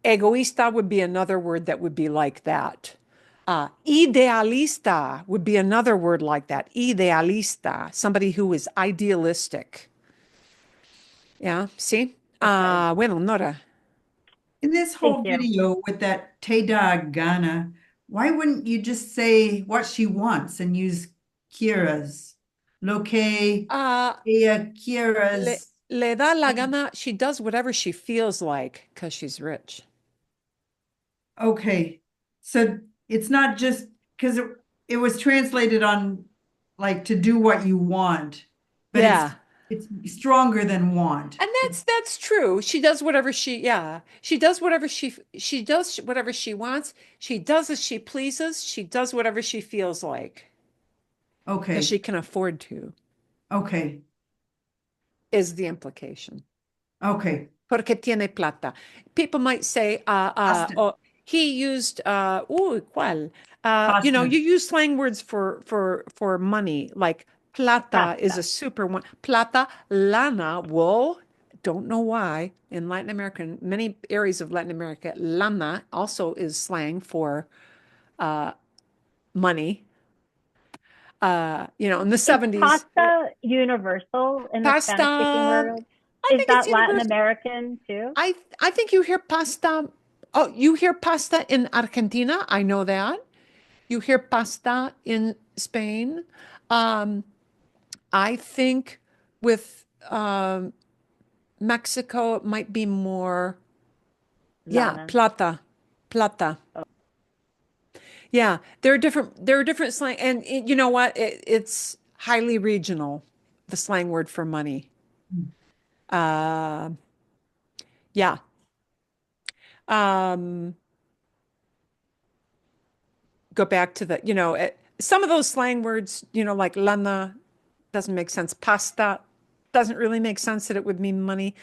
Egoísta would be another word that would be like that. Idealista would be another word like that. Idealista, somebody who is idealistic. Yeah, see? Bueno, Nora. In this whole video with that te da gana, why wouldn't you just say what she wants and use quieras? Lo que ella quieras. Le da la gana, she does whatever she feels like because she's rich. Okay, so it's not just because it was translated on like to do what you want, but it's stronger than want. And that's true. She does whatever she does whatever she does whatever she wants. She does as she pleases. She does whatever she feels like. Okay. Because she can afford to. Okay. Is the implication. Okay. Porque tiene plata. People might say, he used ¿cuál? You use slang words for money, like plata is a super one. Plata, lana, wool. Don't know why. In Latin America, in many areas of Latin America, lana also is slang for money. In the 70s. Pasta universal in the Spanish-speaking world? Is that Latin American too? I think you hear pasta. Oh, you hear pasta in Argentina. I know that. You hear pasta in Spain. I think with Mexico, it might be more. Yeah, plata. Oh. Yeah, there are different slang, and you know what? It's highly regional. the slang word for money. Yeah. Go back to the, some of those slang words, like lana doesn't make sense. Pasta doesn't really make sense that it would mean money.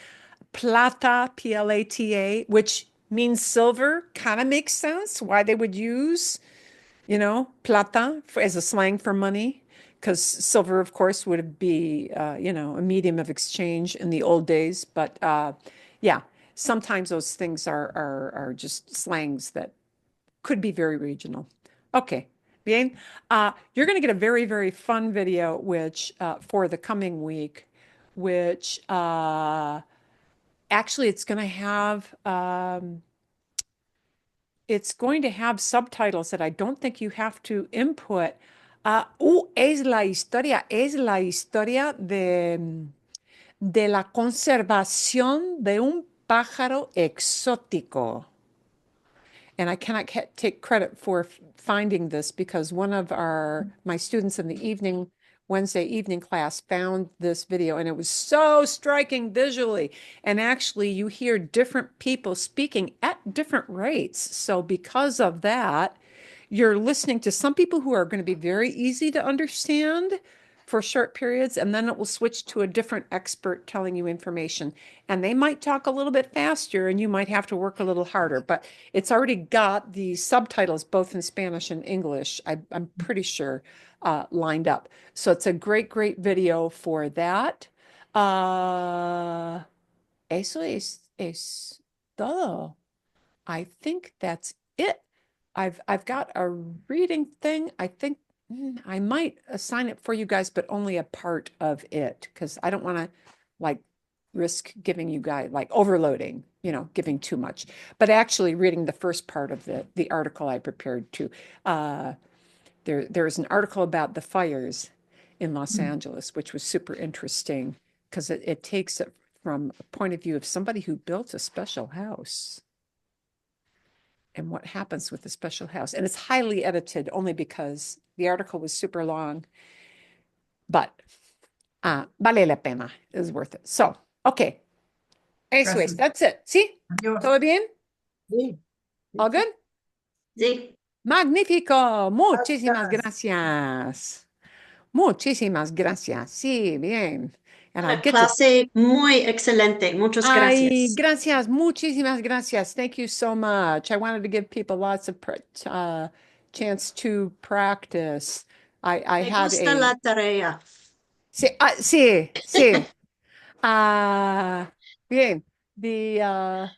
Plata, Plata, which means silver, kind of makes sense why they would use, plata as a slang for money, because silver, of course, would be, a medium of exchange in the old days. But yeah, sometimes those things are just slangs that could be very regional. Okay, bien. You're going to get a very, very fun video, which for the coming week, which actually it's going to have subtitles that I don't think you have to input. Es la historia de la conservación de un pájaro exótico. And I cannot take credit for finding this because one of my students in the Wednesday evening class found this video, and it was so striking visually. And actually, you hear different people speaking at different rates. So because of that, you're listening to some people who are going to be very easy to understand for short periods, and then it will switch to a different expert telling you information. And they might talk a little bit faster, and you might have to work a little harder. But it's already got the subtitles both in Spanish and English, I'm pretty sure, lined up. So it's a great, great video for that. Eso es todo. I think that's it. I've got a reading thing. I think I might assign it for you guys, but only a part of it because I don't want to like risk giving you guys like overloading, giving too much. But actually reading the first part of the article I prepared too. There's an article about the fires in Los Angeles, which was super interesting because it takes it from a point of view of somebody who built a special house and what happens with the special house. And it's highly edited only because the article was super long, but vale la pena, is worth it. So, okay. Eso es, that's it. ¿Sí? ¿Todo bien? Sí. All good? Sí. Magnífico. Muchísimas gracias. Muchísimas gracias. Sí, bien. And I'll Una get to clase muy excelente. Muchas Ay, gracias. gracias, muchísimas gracias. Thank you so much. I wanted to give people lots of chance to practice. I Me had gusta la tarea. sí, sí, sí. Bien. The